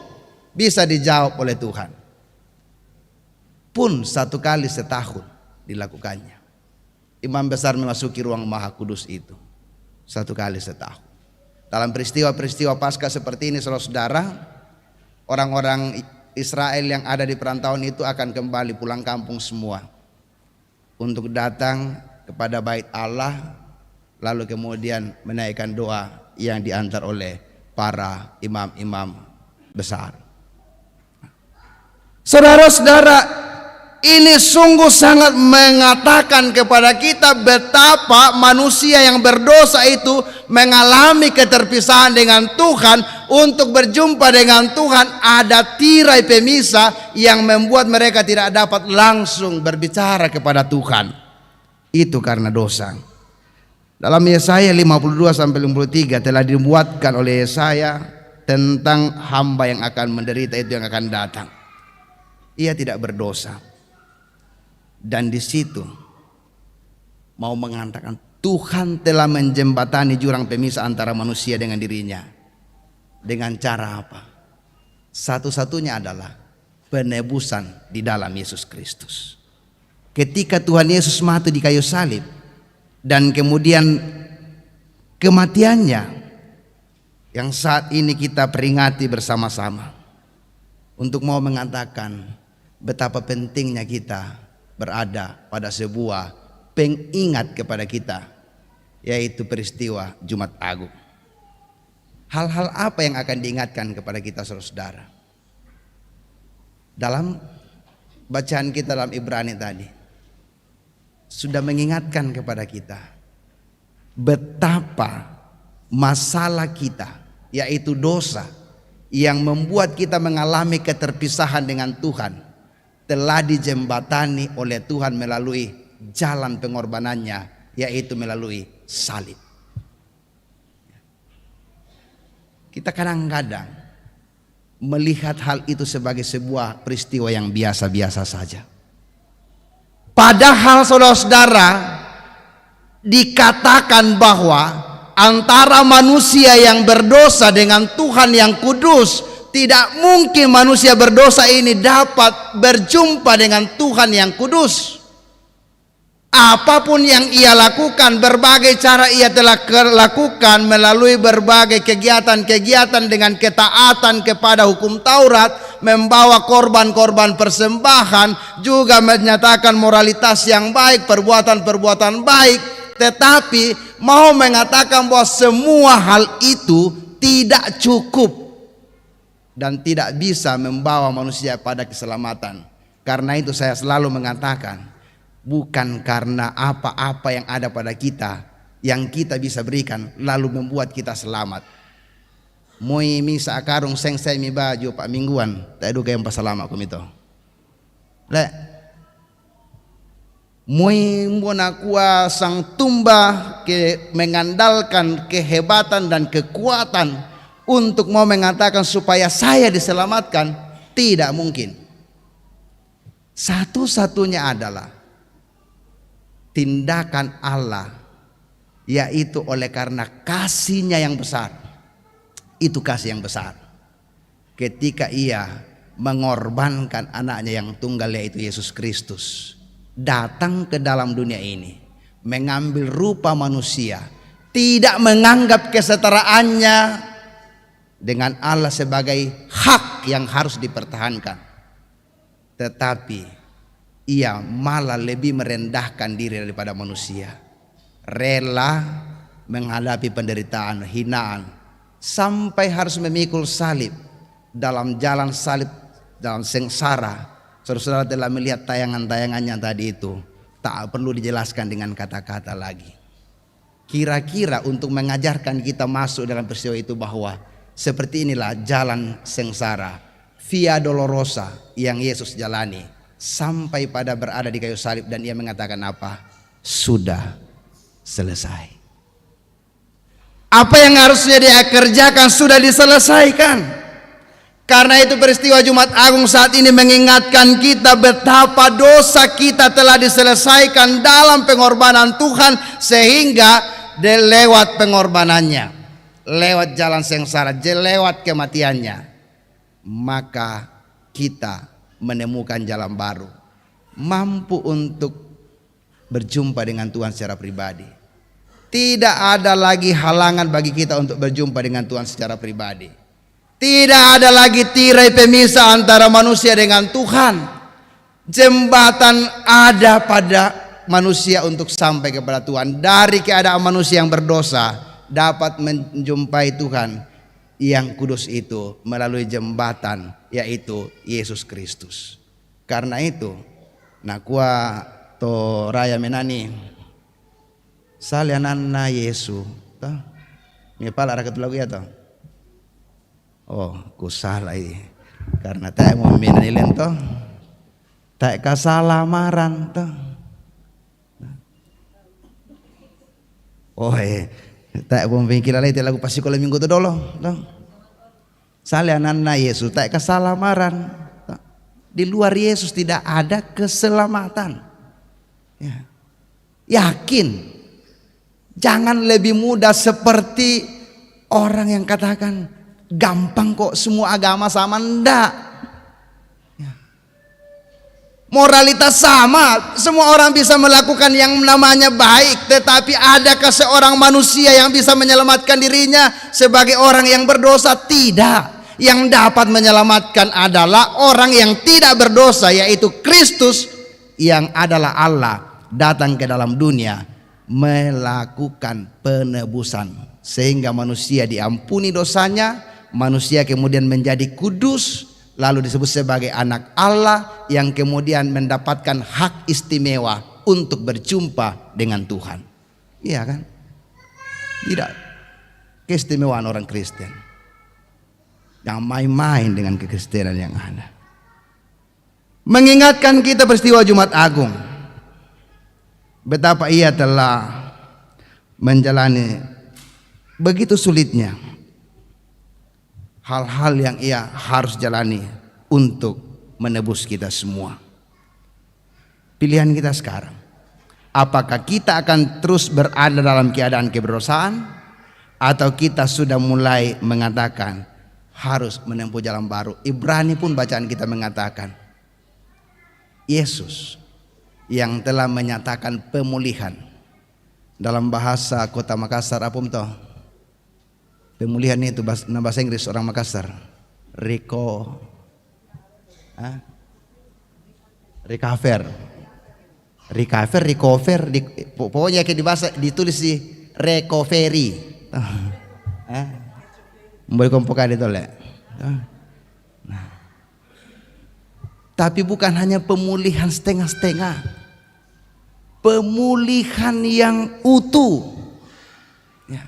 bisa dijawab oleh Tuhan. Pun 1 kali setahun dilakukannya. Imam besar memasuki ruang Maha Kudus itu 1 kali setahun. Dalam peristiwa-peristiwa Paskah seperti ini saudara-saudara, orang-orang Israel yang ada di perantauan itu akan kembali pulang kampung semua untuk datang kepada bait Allah, lalu kemudian menaikkan doa yang diantar oleh para imam-imam besar. Saudara-saudara, ini sungguh sangat mengatakan kepada kita betapa manusia yang berdosa itu mengalami keterpisahan dengan Tuhan. Untuk berjumpa dengan Tuhan ada tirai pemisah yang membuat mereka tidak dapat langsung berbicara kepada Tuhan. Itu karena dosa. Dalam Yesaya 52-53 telah dibuatkan oleh Yesaya tentang hamba yang akan menderita, itu yang akan datang. Ia tidak berdosa. Dan di situ mau mengatakan Tuhan telah menjembatani jurang pemisah antara manusia dengan dirinya. Dengan cara apa? Satu-satunya adalah penebusan di dalam Yesus Kristus. Ketika Tuhan Yesus mati di kayu salib dan kemudian kematiannya yang saat ini kita peringati bersama-sama, untuk mau mengatakan betapa pentingnya kita berada pada sebuah pengingat kepada kita, yaitu peristiwa Jumat Agung. Hal-hal apa yang akan diingatkan kepada kita, saudara-saudara? Dalam bacaan kita dalam Ibrani tadi sudah mengingatkan kepada kita betapa masalah kita, yaitu dosa yang membuat kita mengalami keterpisahan dengan Tuhan, telah dijembatani oleh Tuhan melalui jalan pengorbanannya, yaitu melalui salib. Kita kadang-kadang melihat hal itu sebagai sebuah peristiwa yang biasa-biasa saja. Padahal saudara-saudara, dikatakan bahwa antara manusia yang berdosa dengan Tuhan yang kudus, tidak mungkin manusia berdosa ini dapat berjumpa dengan Tuhan yang kudus. Apapun yang ia lakukan, berbagai cara ia telah lakukan melalui berbagai kegiatan-kegiatan dengan ketaatan kepada hukum Taurat, membawa korban-korban persembahan, juga menyatakan moralitas yang baik, perbuatan-perbuatan baik. Tetapi mau mengatakan bahwa semua hal itu tidak cukup dan tidak bisa membawa manusia pada keselamatan. Karena itu saya selalu mengatakan, bukan karena apa-apa yang ada pada kita yang kita bisa berikan lalu membuat kita selamat. Moi misa akarung seng saya mi baju pak mingguan tak edu kayang pasalamat kumito. Le moi mbona kuah sang tumba ke mengandalkan kehebatan dan kekuatan untuk mau mengatakan supaya saya diselamatkan, tidak mungkin. Satu-satunya adalah tindakan Allah, yaitu oleh karena kasih-Nya yang besar. Itu kasih yang besar. Ketika ia mengorbankan anaknya yang tunggal, yaitu Yesus Kristus, datang ke dalam dunia ini, mengambil rupa manusia, tidak menganggap kesetaraannya dengan Allah sebagai hak yang harus dipertahankan, tetapi ia malah lebih merendahkan diri daripada manusia, rela menghadapi penderitaan, hinaan, sampai harus memikul salib. Dalam jalan salib, dalam sengsara, saudara-saudara telah melihat tayangan-tayangannya tadi itu, tak perlu dijelaskan dengan kata-kata lagi. Kira-kira untuk mengajarkan kita masuk dalam peristiwa itu bahwa seperti inilah jalan sengsara, via dolorosa yang Yesus jalani, sampai pada berada di kayu salib dan ia mengatakan apa? Sudah selesai. Apa yang harusnya dia kerjakan sudah diselesaikan. Karena itu peristiwa Jumat Agung saat ini mengingatkan kita betapa dosa kita telah diselesaikan dalam pengorbanan Tuhan, sehingga lewat pengorbanannya, lewat jalan sengsara, lewat kematiannya, maka kita menemukan jalan baru, mampu untuk berjumpa dengan Tuhan secara pribadi. Tidak ada lagi halangan bagi kita untuk berjumpa dengan Tuhan secara pribadi. Tidak ada lagi tirai pemisah antara manusia dengan Tuhan. Jembatan ada pada manusia untuk sampai kepada Tuhan. Dari keadaan manusia yang berdosa dapat menjumpai Tuhan yang kudus itu melalui jembatan, yaitu Yesus Kristus. Karena itu, nakua to raya menani salianana Yesu, toh mi pala rakat lagu ya toh. Oh, ku salah ini. Karena tak mau menanilen toh, tak kasalamaran toh. Oh, tak mau pikir lagi lagu pasti kalau minggu itu dulu, toh. Salianana Yesus, tak kasalamaran. Toh. Di luar Yesus tidak ada keselamatan. Ya. Yakin. Jangan lebih mudah seperti orang yang katakan gampang kok semua agama sama, enggak. Ya. Moralitas sama, semua orang bisa melakukan yang namanya baik, tetapi adakah seorang manusia yang bisa menyelamatkan dirinya sebagai orang yang berdosa? Tidak. Yang dapat menyelamatkan adalah orang yang tidak berdosa, yaitu Kristus yang adalah Allah datang ke dalam dunia melakukan penebusan sehingga manusia diampuni dosanya, manusia kemudian menjadi kudus, lalu disebut sebagai anak Allah yang kemudian mendapatkan hak istimewa untuk berjumpa dengan Tuhan. Iya kan? Tidak keistimewaan orang Kristen. Jangan main-main dengan kekristenan yang ada. Mengingatkan kita peristiwa Jumat Agung, betapa ia telah menjalani begitu sulitnya hal-hal yang ia harus jalani untuk menebus kita semua. Pilihan kita sekarang, apakah kita akan terus berada dalam keadaan keberdosaan, atau kita sudah mulai mengatakan harus menempuh jalan baru. Ibrani pun bacaan kita mengatakan Yesus yang telah menyatakan pemulihan. Dalam bahasa kota Makassar apa toh? Pemulihan itu bahasa Inggris orang Makassar. Recover. Pokoknya kayak di bahasa ditulis di recovery. Boleh kompokan itu le. Tapi bukan hanya pemulihan setengah-setengah, pemulihan yang utuh, ya.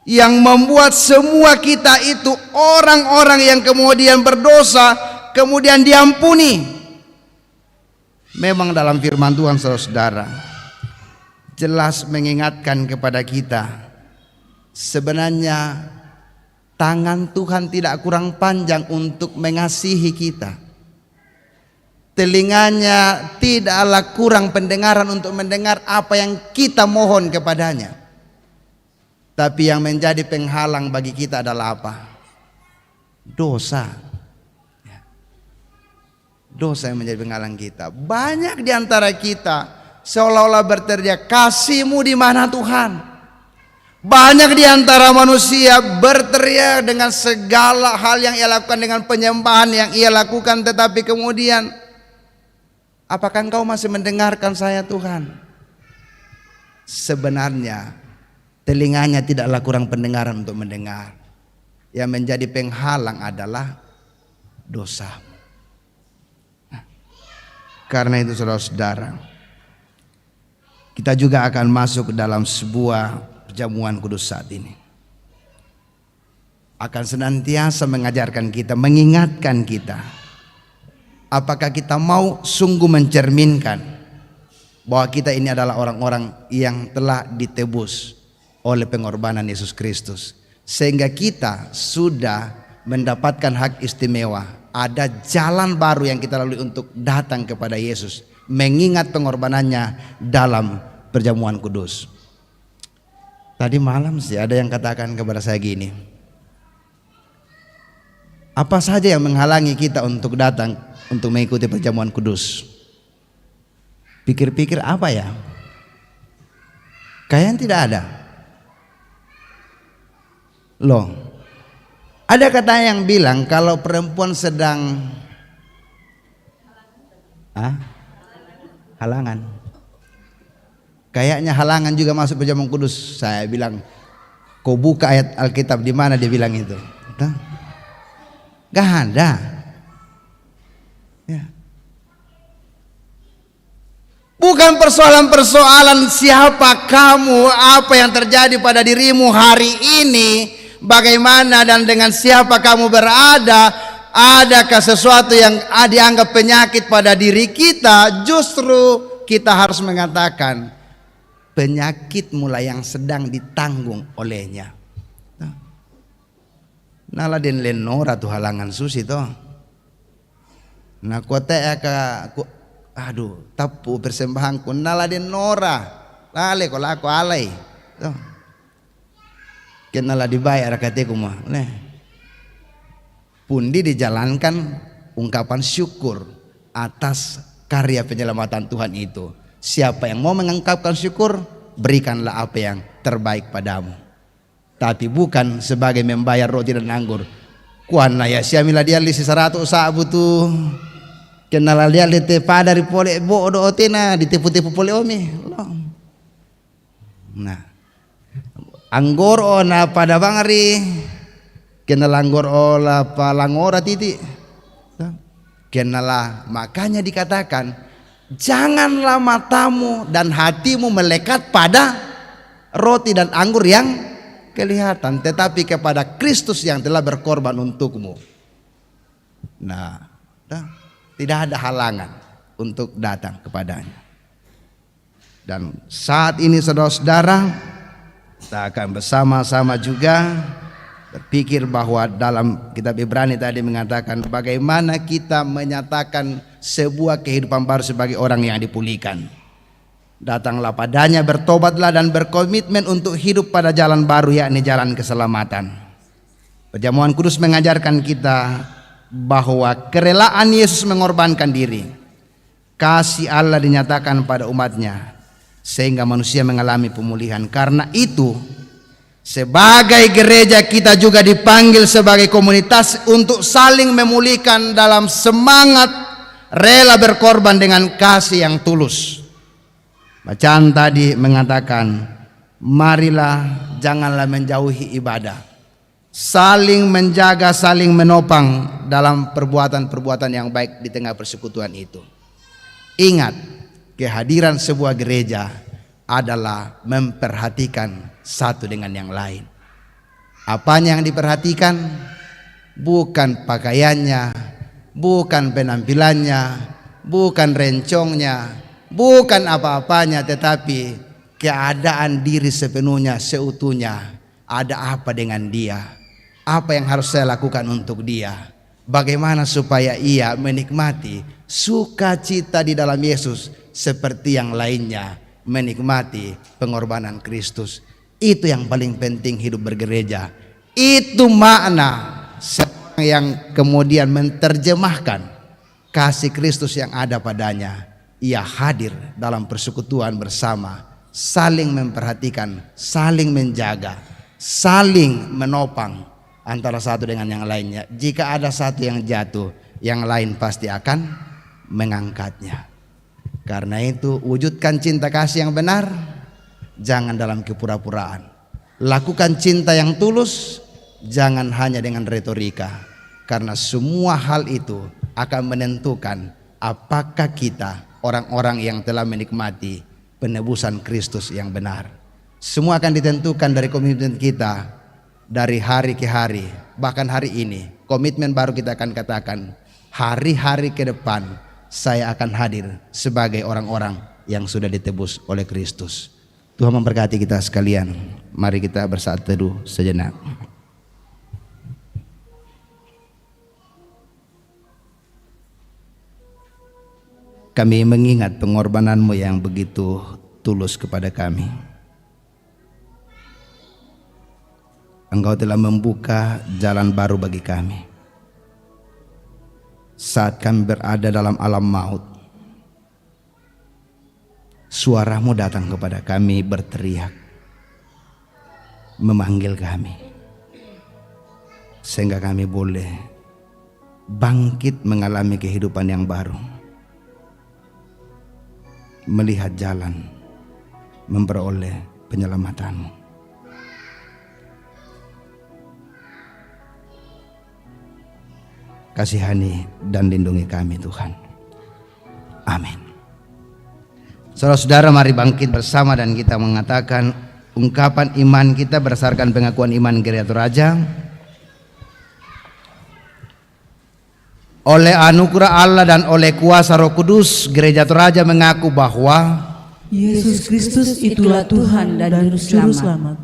Yang membuat semua kita itu orang-orang yang kemudian berdosa kemudian diampuni. Memang dalam firman Tuhan saudara jelas mengingatkan kepada kita, sebenarnya tangan Tuhan tidak kurang panjang untuk mengasihi kita. Telinganya tidaklah kurang pendengaran untuk mendengar apa yang kita mohon kepadanya. Tapi yang menjadi penghalang bagi kita adalah apa? Dosa. Dosa yang menjadi penghalang kita. Banyak di antara kita seolah-olah berteriak, kasih-Mu di mana Tuhan? Banyak di antara manusia berteriak dengan segala hal yang ia lakukan, dengan penyembahan yang ia lakukan, tetapi kemudian apakah Engkau masih mendengarkan saya Tuhan? Sebenarnya telinganya tidaklah kurang pendengaran untuk mendengar. Yang menjadi penghalang adalah dosa. Karena itu saudara-saudara, kita juga akan masuk dalam sebuah perjamuan kudus saat ini. Akan senantiasa mengajarkan kita, mengingatkan kita, apakah kita mau sungguh mencerminkan bahwa kita ini adalah orang-orang yang telah ditebus oleh pengorbanan Yesus Kristus, sehingga kita sudah mendapatkan hak istimewa. Ada jalan baru yang kita lalui untuk datang kepada Yesus, mengingat pengorbanannya dalam perjamuan kudus. Tadi malam sih ada yang katakan kepada saya gini, apa saja yang menghalangi kita untuk datang untuk mengikuti perjamuan kudus? Pikir-pikir apa ya? Kayaknya tidak ada. Loh, ada kata yang bilang kalau perempuan sedang halangan, kayaknya halangan juga masuk perjamuan kudus. Saya bilang, Kau buka ayat Alkitab di mana dia bilang itu? Gak ada. Ya. Bukan persoalan-persoalan siapa kamu, apa yang terjadi pada dirimu hari ini, bagaimana dan dengan siapa kamu berada. Adakah sesuatu yang dianggap penyakit pada diri kita? Justru kita harus mengatakan penyakit mulai yang sedang ditanggung olehnya. Nala den lenora tu halangan susi toh. Nah kota ya aduh tapu persembahanku nala den nora lale kalau aku alai toh. Kenala dibayar kateku mah. Pundi dijalankan ungkapan syukur atas karya penyelamatan Tuhan itu. Siapa yang mau mengungkapkan syukur, berikanlah apa yang terbaik padamu. Tapi bukan sebagai membayar roti dan anggur. Kuana ya siamila dia lisi 100 sabu tu. Kenala dia lite pada ripole bodo otena ditipu-tipu pole omi. Nah. Anggur ona pada bangari. Kenala anggur ola palangora titi. Kenala makanya dikatakan janganlah matamu dan hatimu melekat pada roti dan anggur yang kelihatan, tetapi kepada Kristus yang telah berkorban untukmu. Nah, tidak ada halangan untuk datang kepadanya. Dan saat ini saudara-saudara, kita akan bersama-sama juga berpikir bahwa dalam kitab Ibrani tadi mengatakan bagaimana kita menyatakan sebuah kehidupan baru sebagai orang yang dipulihkan. Datanglah padanya, bertobatlah dan berkomitmen untuk hidup pada jalan baru, yakni jalan keselamatan. Perjamuan kudus mengajarkan kita bahwa kerelaan Yesus mengorbankan diri, kasih Allah dinyatakan pada umatnya sehingga manusia mengalami pemulihan. Karena itu sebagai gereja kita juga dipanggil sebagai komunitas untuk saling memulihkan dalam semangat rela berkorban dengan kasih yang tulus. Bacaan tadi mengatakan, marilah janganlah menjauhi ibadah, saling menjaga, saling menopang dalam perbuatan-perbuatan yang baik di tengah persekutuan itu. Ingat, kehadiran sebuah gereja adalah memperhatikan satu dengan yang lain. Apanya yang diperhatikan? Bukan pakaiannya, bukan penampilannya, bukan rencongnya, bukan apa-apanya, tetapi keadaan diri sepenuhnya, seutuhnya. Ada apa dengan dia? Apa yang harus saya lakukan untuk dia? Bagaimana supaya ia menikmati sukacita di dalam Yesus seperti yang lainnya menikmati pengorbanan Kristus. Itu yang paling penting hidup bergereja. Itu makna seorang yang kemudian menerjemahkan kasih Kristus yang ada padanya. Ia hadir dalam persekutuan bersama, saling memperhatikan, saling menjaga, saling menopang antara satu dengan yang lainnya. Jika ada satu yang jatuh, yang lain pasti akan mengangkatnya. Karena itu wujudkan cinta kasih yang benar, jangan dalam kepura-puraan. Lakukan cinta yang tulus, jangan hanya dengan retorika. Karena semua hal itu akan menentukan apakah kita orang-orang yang telah menikmati penebusan Kristus yang benar. Semua akan ditentukan dari komitmen kita dari hari ke hari. Bahkan hari ini komitmen baru kita akan katakan, hari-hari ke depan saya akan hadir sebagai orang-orang yang sudah ditebus oleh Kristus. Tuhan memberkati kita sekalian. Mari kita bersaat teduh sejenak. Kami mengingat pengorbananmu yang begitu tulus kepada kami. Engkau telah membuka jalan baru bagi kami. Saat kami berada dalam alam maut, suaramu datang kepada kami berteriak, memanggil kami, sehingga kami boleh bangkit mengalami kehidupan yang baru, melihat jalan, memperoleh penyelamatanmu. kasihani dan lindungi kami Tuhan. Amin. Saudara-saudara, mari bangkit bersama dan kita mengatakan ungkapan iman kita berdasarkan pengakuan iman Gereja Toraja. Oleh anugerah Allah dan oleh kuasa Roh Kudus, Gereja Toraja mengaku bahwa Yesus Kristus itulah Tuhan dan Juru Selamat.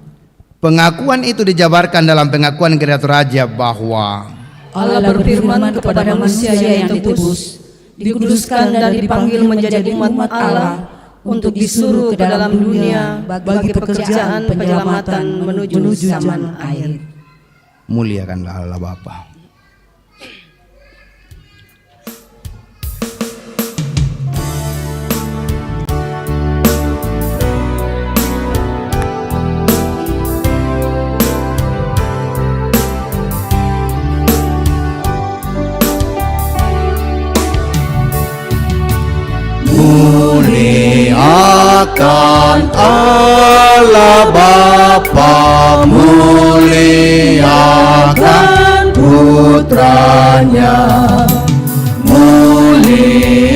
pengakuan itu dijabarkan dalam pengakuan Gereja Toraja bahwa Allah berfirman kepada manusia yang ditebus, dikuduskan dan dipanggil menjadi umat Allah untuk disuruh ke dalam dunia bagi pekerjaan penyelamatan menuju zaman akhir. muliakanlah Allah Bapa. Muliakan Allah Bapa, muliakan Putranya, muliakan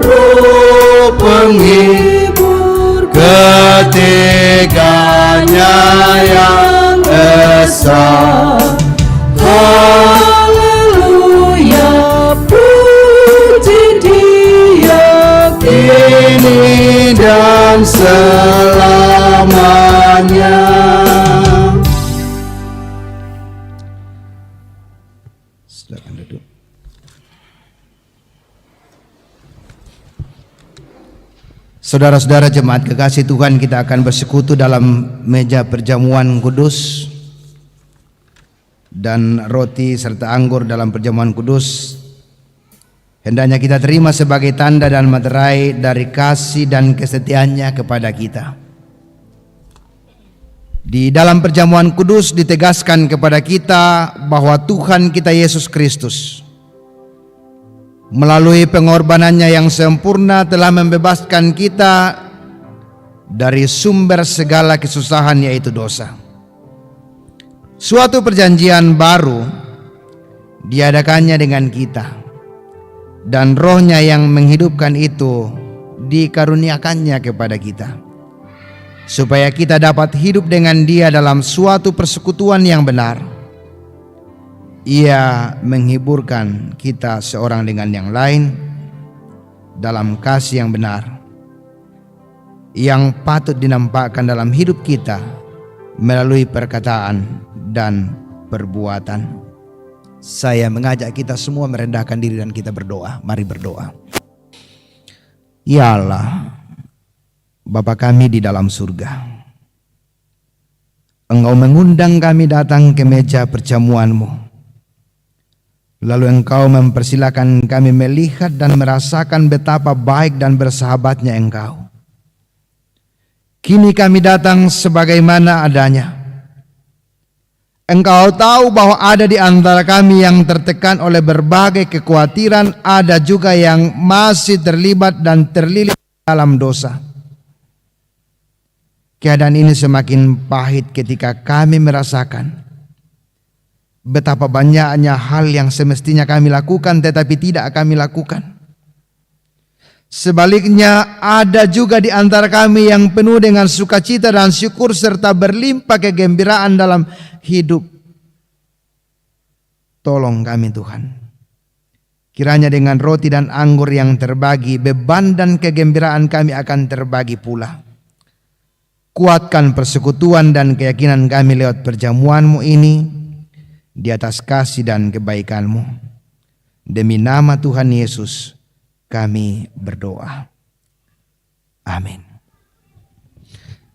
Roh penghibur, ketiganya yang esa. Haleluya, puji Dia kini dan selamanya. Silakan duduk. Saudara-saudara jemaat kekasih Tuhan, kita akan bersekutu dalam meja perjamuan kudus dan roti serta anggur dalam perjamuan kudus. Hendaknya kita terima sebagai tanda dan materai dari kasih dan kesetiaannya kepada kita. Di dalam perjamuan kudus ditegaskan kepada kita bahwa Tuhan kita Yesus Kristus melalui pengorbanannya yang sempurna telah membebaskan kita dari sumber segala kesusahan, yaitu dosa. Suatu perjanjian baru diadakannya dengan kita, dan Roh-Nya yang menghidupkan itu dikaruniakannya kepada kita, supaya kita dapat hidup dengan Dia dalam suatu persekutuan yang benar. Ia menghiburkan kita seorang dengan yang lain dalam kasih yang benar, yang patut dinampakkan dalam hidup kita melalui perkataan dan perbuatan. Saya mengajak kita semua merendahkan diri dan kita berdoa. Mari berdoa. Ya Allah, Bapa kami di dalam surga, Engkau mengundang kami datang ke meja perjamuan-Mu. Lalu Engkau mempersilakan kami melihat dan merasakan betapa baik dan bersahabatnya Engkau. Kini kami datang sebagaimana adanya. Engkau tahu bahwa ada di antara kami yang tertekan oleh berbagai kekhawatiran, ada juga yang masih terlibat dan terlilit dalam dosa. Keadaan ini semakin pahit ketika kami merasakan betapa banyaknya hal yang semestinya kami lakukan tetapi tidak kami lakukan. Sebaliknya, ada juga di antara kami yang penuh dengan sukacita dan syukur serta berlimpah kegembiraan dalam hidup. Tolong kami Tuhan. Kiranya dengan roti dan anggur yang terbagi, beban dan kegembiraan kami akan terbagi pula. Kuatkan persekutuan dan keyakinan kami lewat perjamuan-Mu ini di atas kasih dan kebaikan-Mu. Demi nama Tuhan Yesus kami berdoa. Amin.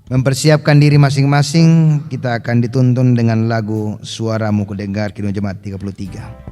Mempersiapkan diri masing-masing, kita akan dituntun dengan lagu Suaramu Kudengar, Kidung Jemaat 33.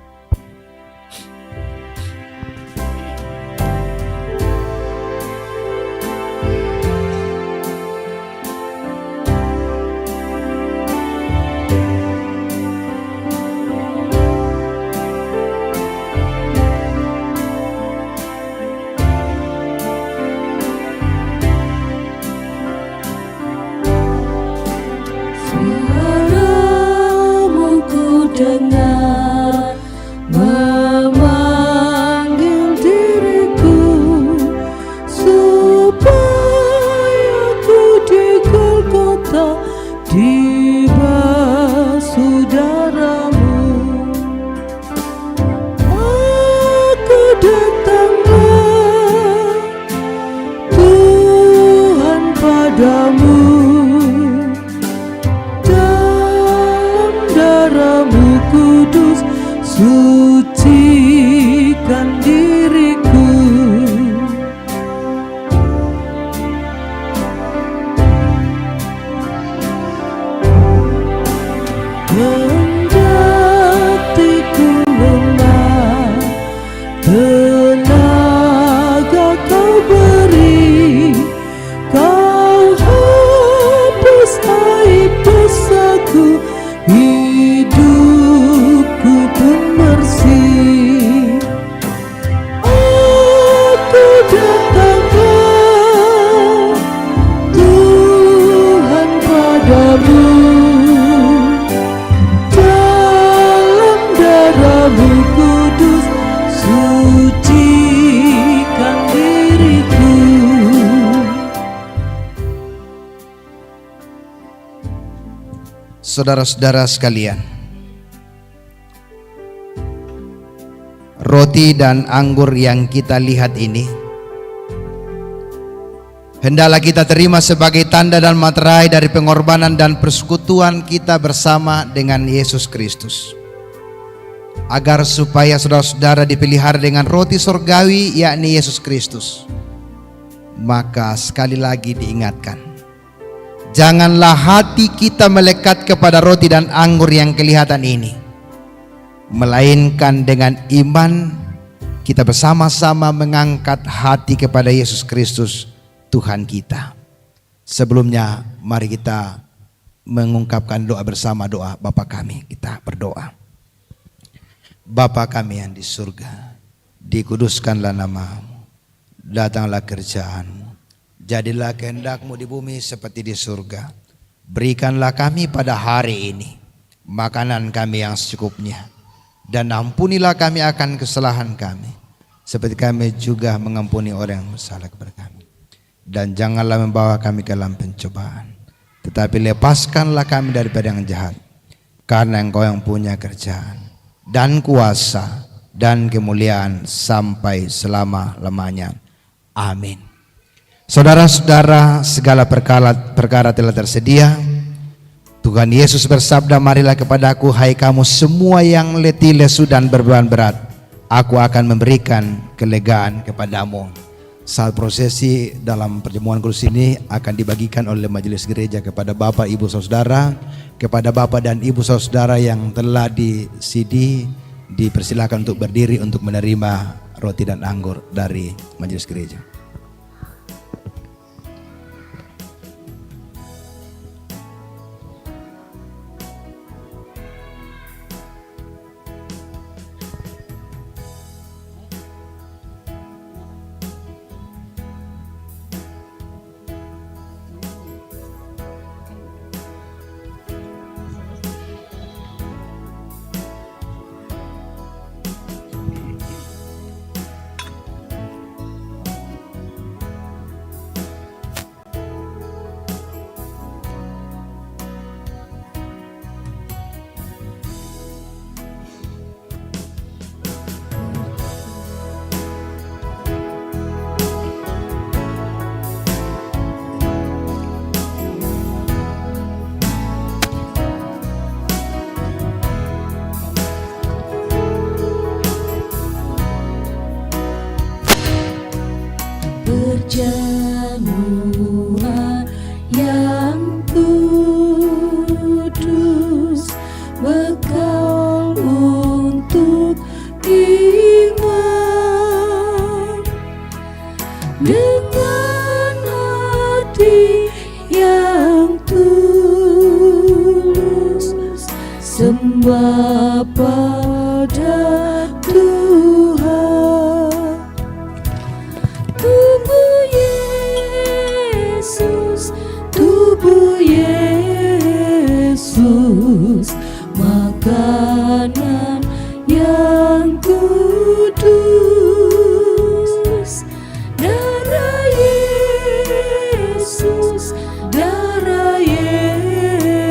Suaramu ku dengar dibasuh darah-Mu. Aku datanglah Tuhan padamu, dalam darah-Mu kudus sucikan diriku. Kendatiku lemah, tenaga Kau beri, Kau hapus aib dosaku, hidupku pun bersih. Aku datanglah Tuhan padamu, dalam darah-Mu kudus sucikan diriku. Saudara-saudara sekalian, roti dan anggur yang kita lihat ini hendaklah kita terima sebagai tanda dan materai dari pengorbanan dan persekutuan kita bersama dengan Yesus Kristus, agar supaya saudara-saudara dipelihara dengan roti sorgawi, yakni Yesus Kristus. Maka sekali lagi diingatkan, janganlah hati kita melekat kepada roti dan anggur yang kelihatan ini, melainkan dengan iman kita bersama-sama mengangkat hati kepada Yesus Kristus Tuhan kita. Sebelumnya mari kita mengungkapkan doa bersama, doa Bapa kami. Kita berdoa. Bapa kami yang di surga, dikuduskanlah nama-Mu, datanglah kerjaan-Mu, jadilah kehendak-Mu di bumi seperti di surga. Berikanlah kami pada hari ini makanan kami yang secukupnya, dan ampunilah kami akan kesalahan kami, seperti kami juga mengampuni orang yang bersalah kepada kami. Dan janganlah membawa kami ke dalam pencobaan, tetapi lepaskanlah kami daripada yang jahat, karena Engkau yang punya kerjaan dan kuasa dan kemuliaan sampai selama-lamanya. Amin. Saudara-saudara, segala perkara telah tersedia. Tuhan Yesus bersabda, marilah kepadaku hai kamu semua yang letih lesu dan berbeban berat, aku akan memberikan kelegaan kepadamu. Saat prosesi dalam perjamuan kudus ini akan dibagikan oleh majelis gereja kepada Bapak Ibu Saudara, kepada Bapak dan Ibu Saudara yang telah disidi, dipersilakan untuk berdiri untuk menerima roti dan anggur dari majelis gereja. Perjamuan yang kudus, bekal untuk iman, dengan hati yang tulus, sembah pada Tuhan. Tubuh Yesus, makanan yang kudus. Darah Yesus, darah Yesus,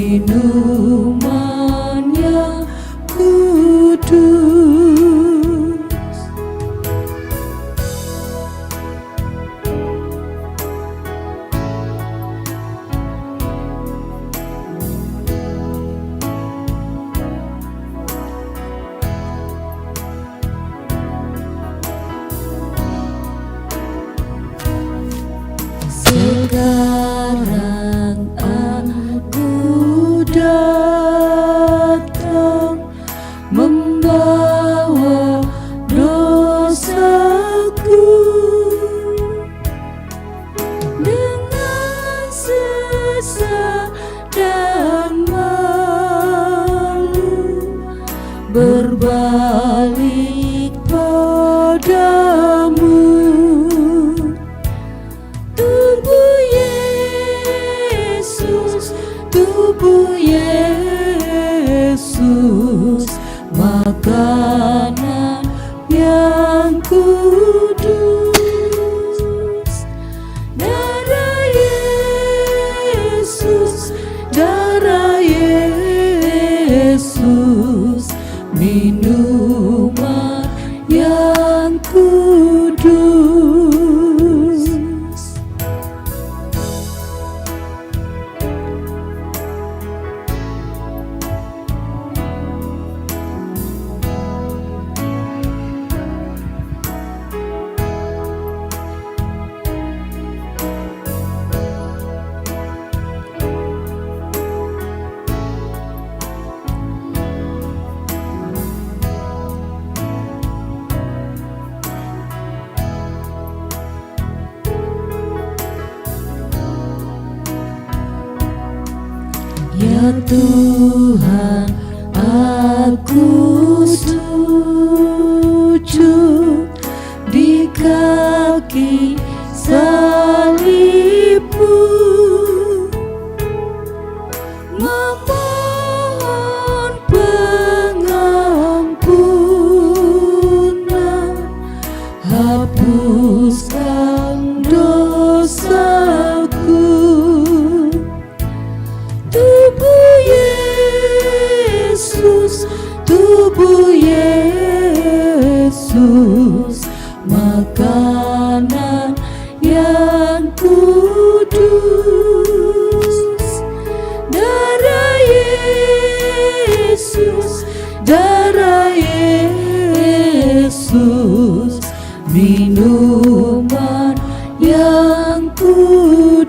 minuman yang kudus. Sekarang aku datang membawa dosaku dengan sesak dan malu, berbalik padamu. Tubuh Yesus, makanan yang kudus. Darah Yesus, darah Yesus, minuman yang kudus. Ya Tuhan, aku sujud di kaki salib-Mu, memohon pengampunan, hapuskan dosaku. Tubuh Yesus, makanan yang kudus. Darah Yesus, darah Yesus, minuman yang kudus.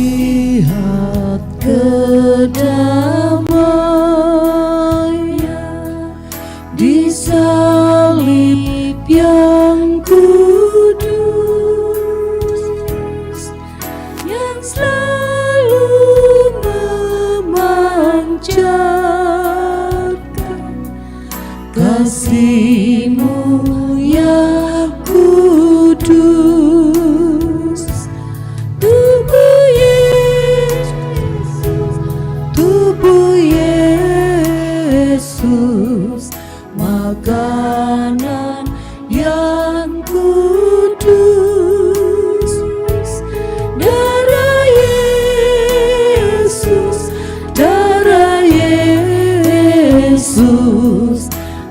Kulihat kedamaian di salib yang kudus, yang selalu memancarkan kasih-Mu yang kudus. Tubuh Yesus, makanan yang kudus. Darah Yesus, darah Yesus,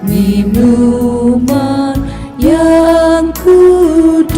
minuman yang kudus.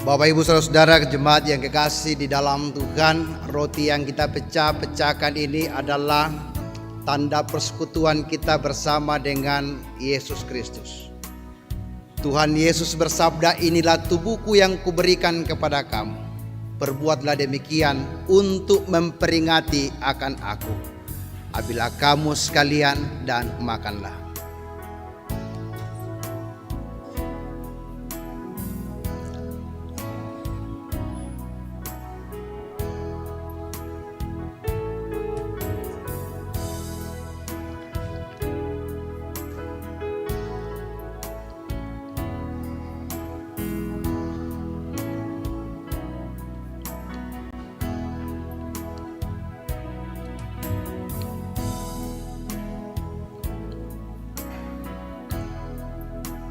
Bapak Ibu Saudara-saudara jemaat yang kekasih di dalam Tuhan, roti yang kita pecahkan ini adalah tanda persekutuan kita bersama dengan Yesus Kristus. Tuhan Yesus bersabda, inilah tubuhku yang kuberikan kepada kamu. Perbuatlah demikian untuk memperingati akan aku. Ambillah kamu sekalian dan makanlah.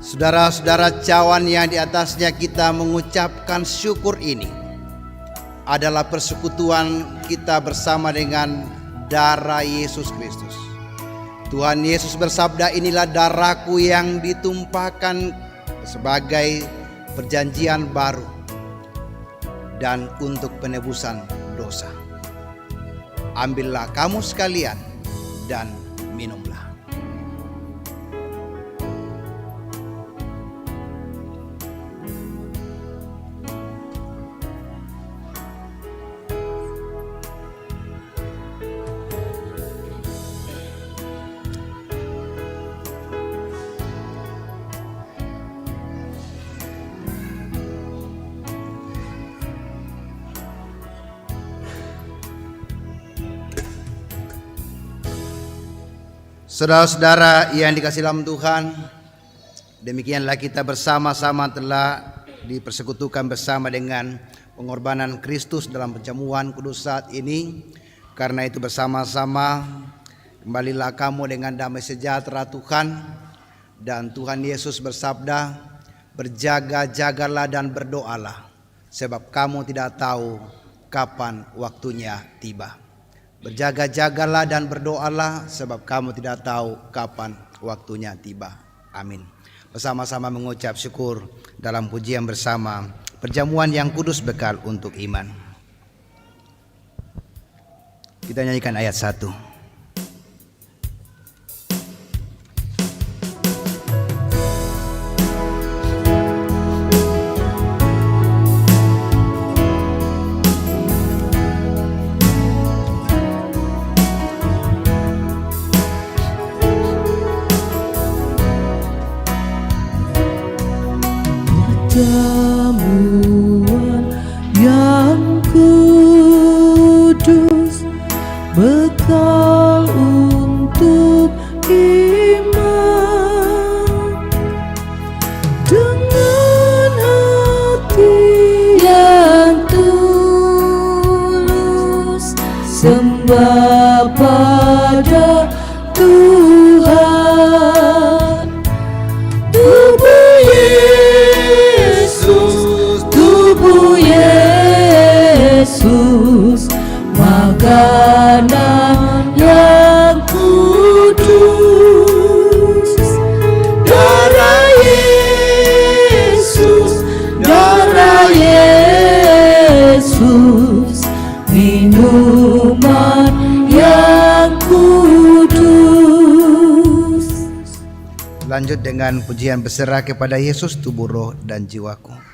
Saudara-saudara, cawan yang di atasnya kita mengucapkan syukur ini adalah persekutuan kita bersama dengan darah Yesus Kristus. Tuhan Yesus bersabda, inilah darahku yang ditumpahkan sebagai perjanjian baru dan untuk penebusan dosa. Ambillah kamu sekalian dan minumlah. Saudara-saudara yang dikasihi dalam Tuhan, demikianlah kita bersama-sama telah dipersekutukan bersama dengan pengorbanan Kristus dalam perjamuan kudus saat ini. Karena itu bersama-sama kembalilah kamu dengan damai sejahtera Tuhan. Dan Tuhan Yesus bersabda, berjaga-jagalah dan berdoalah, sebab kamu tidak tahu kapan waktunya tiba. Berjaga-jagalah dan berdoalah, sebab kamu tidak tahu kapan waktunya tiba. Amin. Bersama-sama mengucap syukur dalam pujian bersama, perjamuan yang kudus bekal untuk iman. Kita nyanyikan ayat 1. Perjamuan yang kudus, bekal untuk iman. Dengan hati yang tulus, sembah pada Tuhan. Tubuh Yesus, makanan yang kudus. Darah Yesus, minuman yang kudus. Lanjut dengan pujian berserah kepada Yesus, tubuh, roh, dan jiwaku.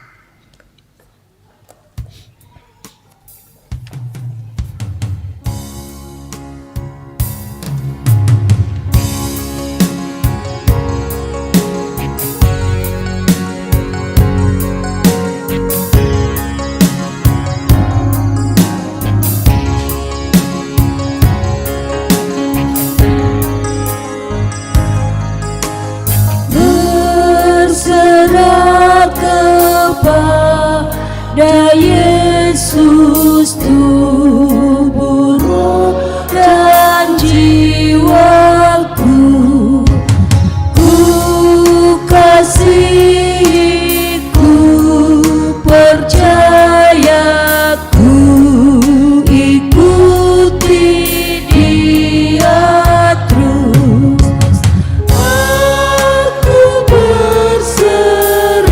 Berserah kepada Yesus, tubuh, roh, dan jiwaku. Ku kasih, ku percaya, ku ikuti Dia terus. Aku berserah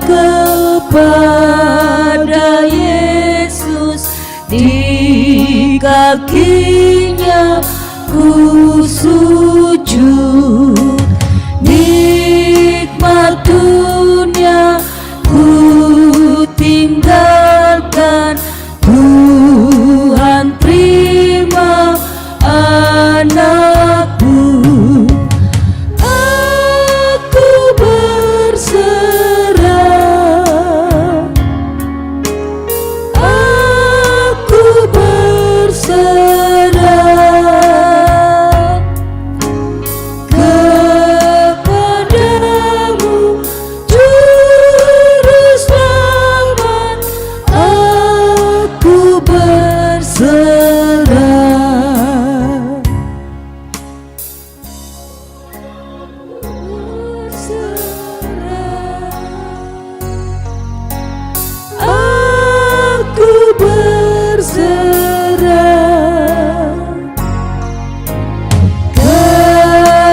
kepada Yesus, di kakinya ku sujud. Nikmat dunia ku tinggalkan, Tuhan terima anakku. Aku berserah, aku berserah kepadamu, Juru Selamat. Aku berserah. Aku berserah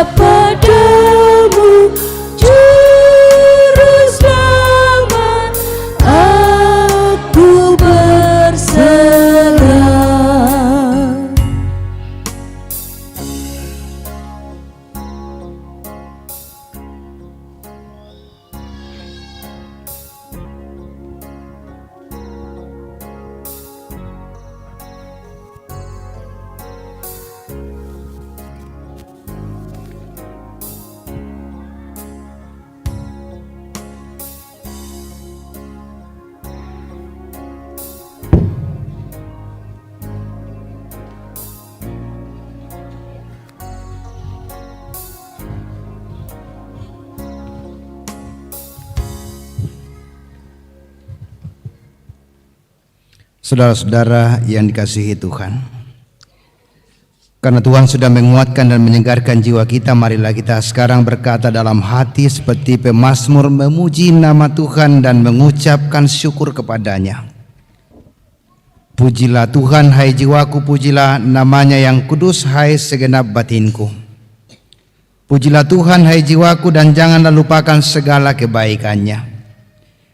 kepadamu, Juru Selamat. Aku berserah. Saudara-saudara yang dikasihi Tuhan, karena Tuhan sudah menguatkan dan menyegarkan jiwa kita, marilah kita sekarang berkata dalam hati seperti pemazmur, memuji nama Tuhan dan mengucapkan syukur kepadanya. Pujilah Tuhan hai jiwaku, pujilah namanya yang kudus hai segenap batinku. Pujilah Tuhan hai jiwaku dan janganlah lupakan segala kebaikannya.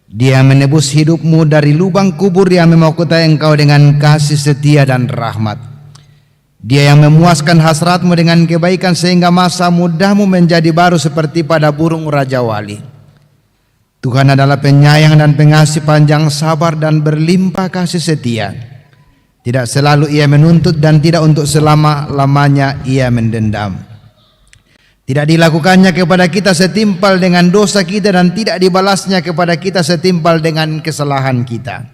Dia menebus hidupmu dari lubang kubur, yang memahkotai engkau dengan kasih setia dan rahmat. Dia yang memuaskan hasratmu dengan kebaikan, sehingga masa mudahmu menjadi baru seperti pada burung Raja Wali. Tuhan adalah penyayang dan pengasih, panjang sabar dan berlimpah kasih setia. Tidak selalu ia menuntut dan tidak untuk selama-lamanya ia mendendam. Tidak dilakukannya kepada kita setimpal dengan dosa kita, dan tidak dibalasnya kepada kita setimpal dengan kesalahan kita.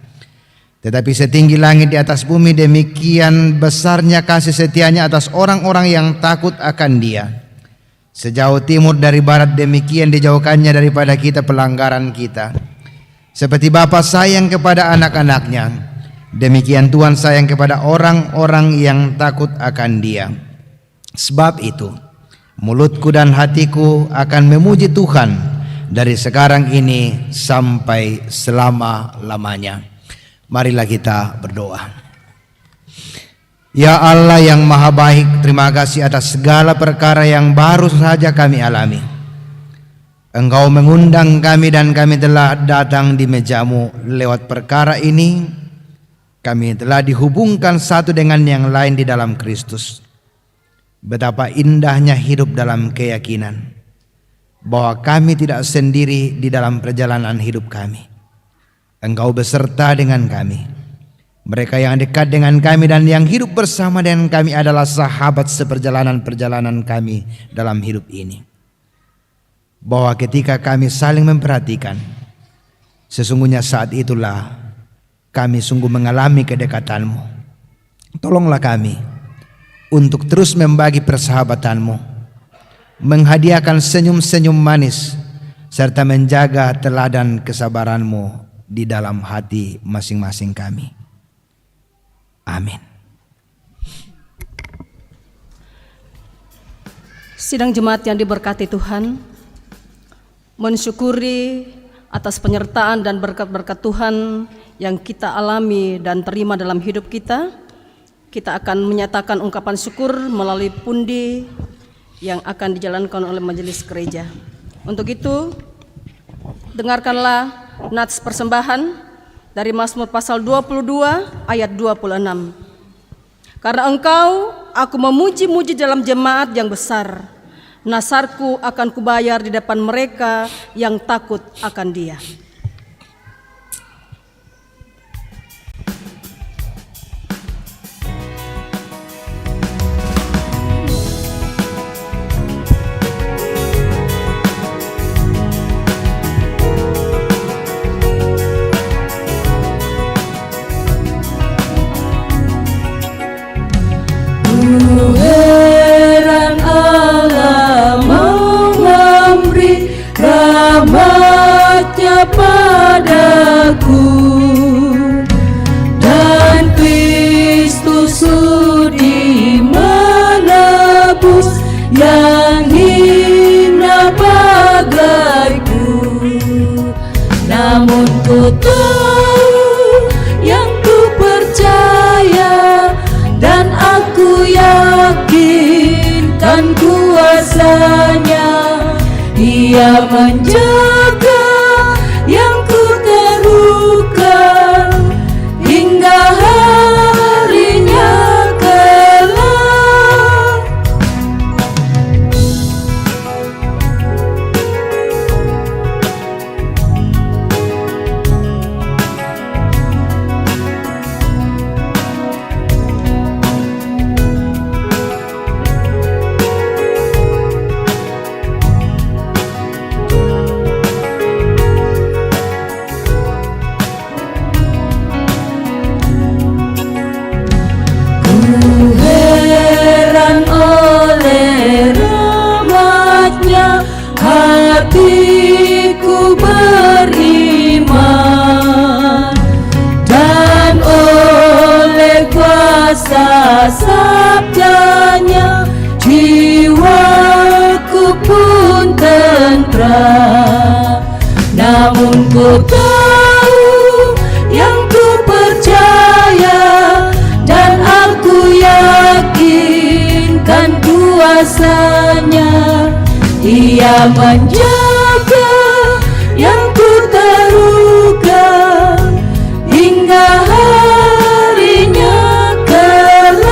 Tetapi setinggi langit di atas bumi, demikian besarnya kasih setianya atas orang-orang yang takut akan Dia. Sejauh timur dari barat, demikian dijauhkannya daripada kita pelanggaran kita. Seperti Bapa sayang kepada anak-anaknya, demikian Tuhan sayang kepada orang-orang yang takut akan Dia. Sebab itu mulutku dan hatiku akan memuji Tuhan dari sekarang ini sampai selama-lamanya. Marilah kita berdoa. Ya Allah yang maha baik, terima kasih atas segala perkara yang baru saja kami alami. Engkau mengundang kami dan kami telah datang di mejamu. Lewat perkara ini kami telah dihubungkan satu dengan yang lain di dalam Kristus. Betapa indahnya hidup dalam keyakinan bahwa kami tidak sendiri di dalam perjalanan hidup kami. Engkau beserta dengan kami. Mereka yang dekat dengan kami dan yang hidup bersama dengan kami adalah sahabat seperjalanan-perjalanan kami dalam hidup ini. Bahwa ketika kami saling memperhatikan, sesungguhnya saat itulah kami sungguh mengalami kedekatan-Mu. Tolonglah kami untuk terus membagi persahabatan-Mu, menghadiahkan senyum-senyum manis, serta menjaga teladan kesabaran-Mu di dalam hati masing-masing kami. Amin. Sidang jemaat yang diberkati Tuhan, mensyukuri atas penyertaan dan berkat-berkat Tuhan yang kita alami dan terima dalam hidup kita. Kita akan menyatakan ungkapan syukur melalui pundi yang akan dijalankan oleh majelis gereja. Untuk itu, dengarkanlah nats persembahan dari Mazmur pasal 22 ayat 26. Karena Engkau, aku memuji-muji dalam jemaat yang besar. Nasarku akan kubayar di depan mereka yang takut akan Dia. Heran Allah mau memberi rahmat-Nya padaku, dan Kristus sudi menebus yang hina bagaiku. Namun ku tahu yang ku percaya, dan aku yakinkan kuasa-Nya. Dia menjaga yang ku terluka hingga harinya kelak. Heran oleh rahmat-Nya, hatiku beriman, dan oleh kuasa sabda-Nya jiwaku pun tentram. Namun ku tahu yang ku percaya, dan aku yakinkan kuasa-Nya. Dia menjaga yang ku terluka hingga harinya kelak.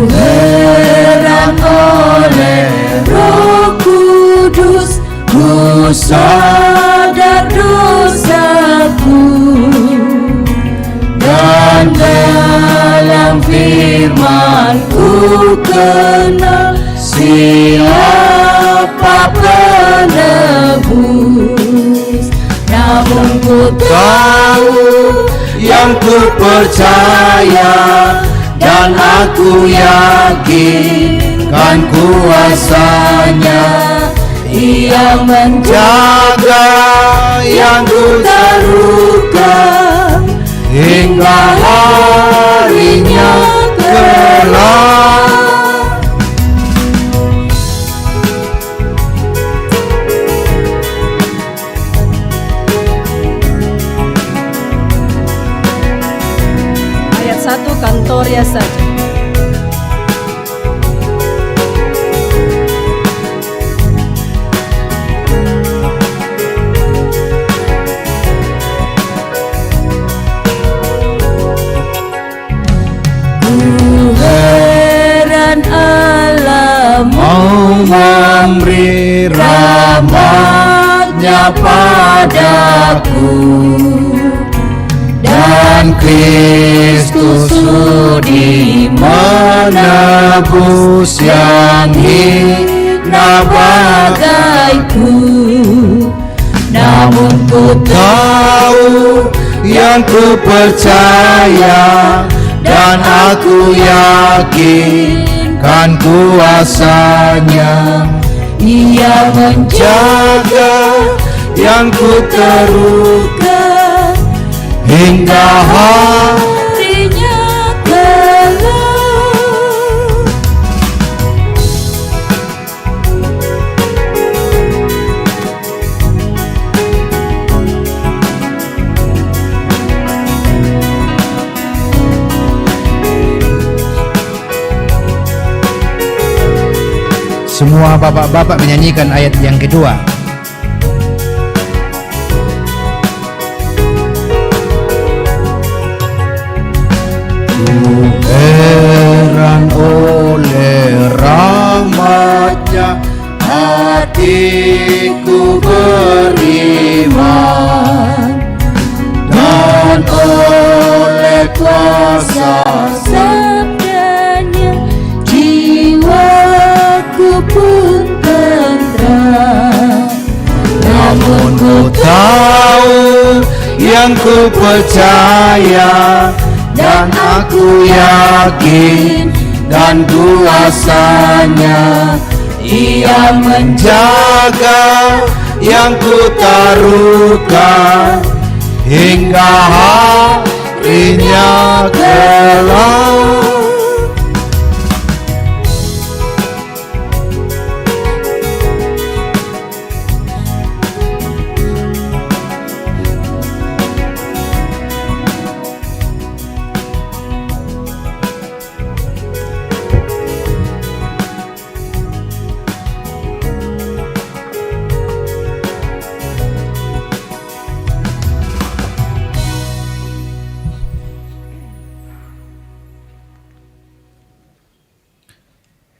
Heran oleh Roh Kudus, ku sadar dosaku, dan dalam firman ku kenal siapa penebus. Namun ku tahu yang ku percaya, dan aku yakinkan kuasa-Nya. Ia menjaga yang ku terluka hingga harinya kelak. Ayat 1 Kantoria saja. Heran Allah mau memberi rahmat-Nya padaku, dan Kristus sudi menebus yang hina bagaiku. Namun ku tahu yang ku percaya, dan aku yakinkan kuasa-Nya. Ia menjaga yang ku terluka hingga harinya kelak. Semua bapak-bapak menyanyikan ayat yang kedua. heran oleh rahmat-Nya, hatiku beriman, dan oleh kuasa Sabdanya jiwaku pun tenteram. namun ku tahu yang ku percaya, dan aku yakin dan kuasanya, Ia menjaga yang ku taruhkan hingga harinya kelak.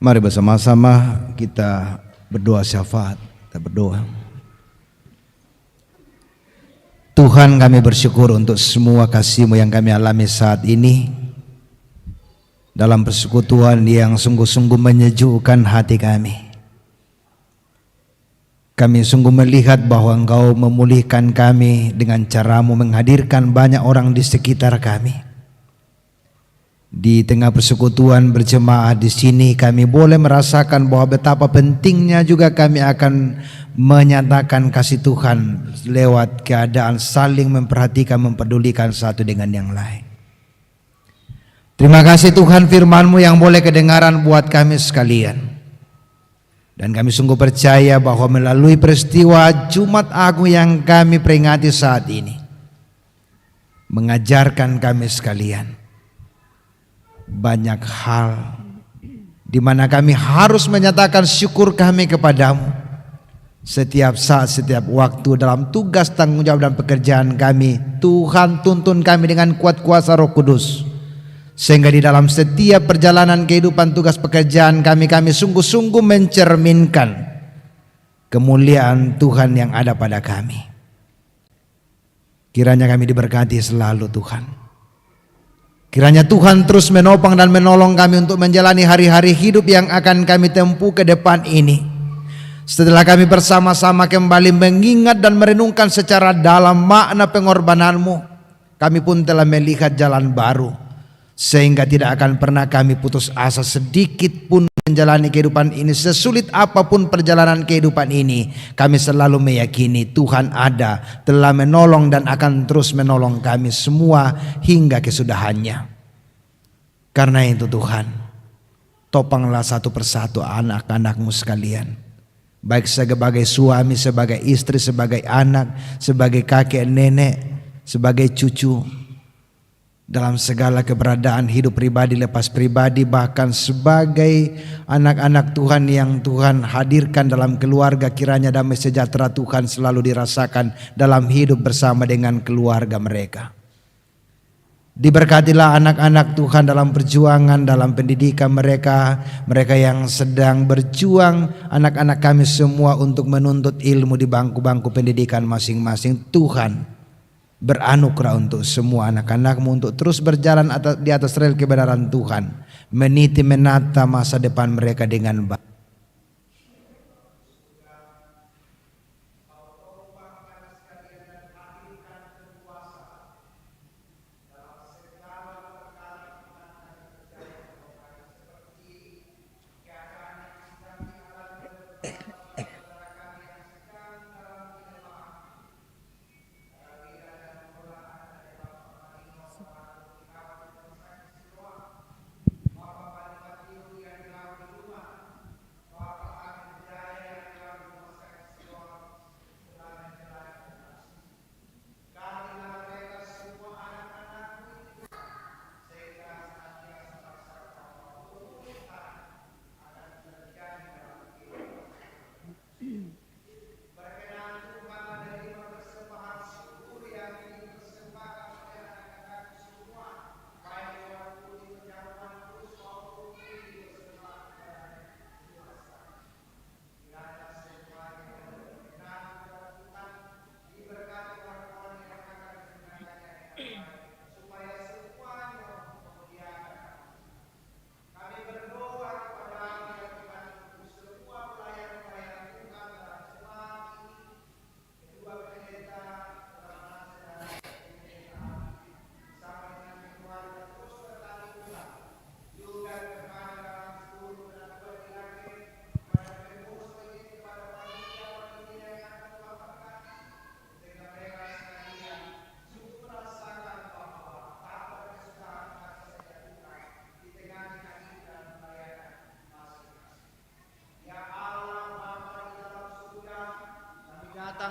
Mari bersama-sama kita berdoa syafaat. Kita berdoa. Tuhan, kami bersyukur untuk semua kasih-Mu yang kami alami saat ini, dalam persekutuan yang sungguh-sungguh menyejukkan hati kami. Kami sungguh melihat bahwa Engkau memulihkan kami dengan cara-Mu menghadirkan banyak orang di sekitar kami. Di tengah persekutuan berjemaah di sini, kami boleh merasakan bahwa betapa pentingnya juga kami akan menyatakan kasih Tuhan lewat keadaan saling memperhatikan, mempedulikan satu dengan yang lain. Terima kasih Tuhan, firman-Mu yang boleh kedengaran buat kami sekalian. Dan kami sungguh percaya bahwa melalui peristiwa Jumat Agung yang kami peringati saat ini, mengajarkan kami sekalian banyak hal di mana kami harus menyatakan syukur kami kepadamu setiap saat, setiap waktu dalam tugas, tanggung jawab dan pekerjaan kami. Tuhan, tuntun kami dengan kuat kuasa Roh Kudus, sehingga di dalam setiap perjalanan kehidupan tugas pekerjaan kami, kami sungguh-sungguh mencerminkan kemuliaan Tuhan yang ada pada kami. Kiranya kami diberkati selalu Tuhan. Kiranya Tuhan terus menopang dan menolong kami untuk menjalani hari-hari hidup yang akan kami tempuh ke depan ini. Setelah kami bersama-sama kembali mengingat dan merenungkan secara dalam makna pengorbanan-Mu, kami pun telah melihat jalan baru, sehingga tidak akan pernah kami putus asa sedikit pun menjalani kehidupan ini. Sesulit apapun perjalanan kehidupan ini, kami selalu meyakini Tuhan ada, telah menolong dan akan terus menolong kami semua hingga kesudahannya. Karena itu Tuhan, topanglah satu persatu anak-anak-Mu sekalian, baik sebagai suami, sebagai istri, sebagai anak, sebagai kakek, nenek, sebagai cucu, dalam segala keberadaan hidup pribadi lepas pribadi, bahkan sebagai anak-anak Tuhan yang Tuhan hadirkan dalam keluarga. Kiranya damai sejahtera Tuhan selalu dirasakan dalam hidup bersama dengan keluarga mereka. Diberkatilah anak-anak Tuhan dalam perjuangan, dalam pendidikan mereka, mereka yang sedang berjuang, anak-anak kami semua untuk menuntut ilmu di bangku-bangku pendidikan masing-masing. Tuhan, beranugerah untuk semua anak-anak-Mu untuk terus berjalan di atas rel kebenaran Tuhan, meniti menata masa depan mereka dengan baik.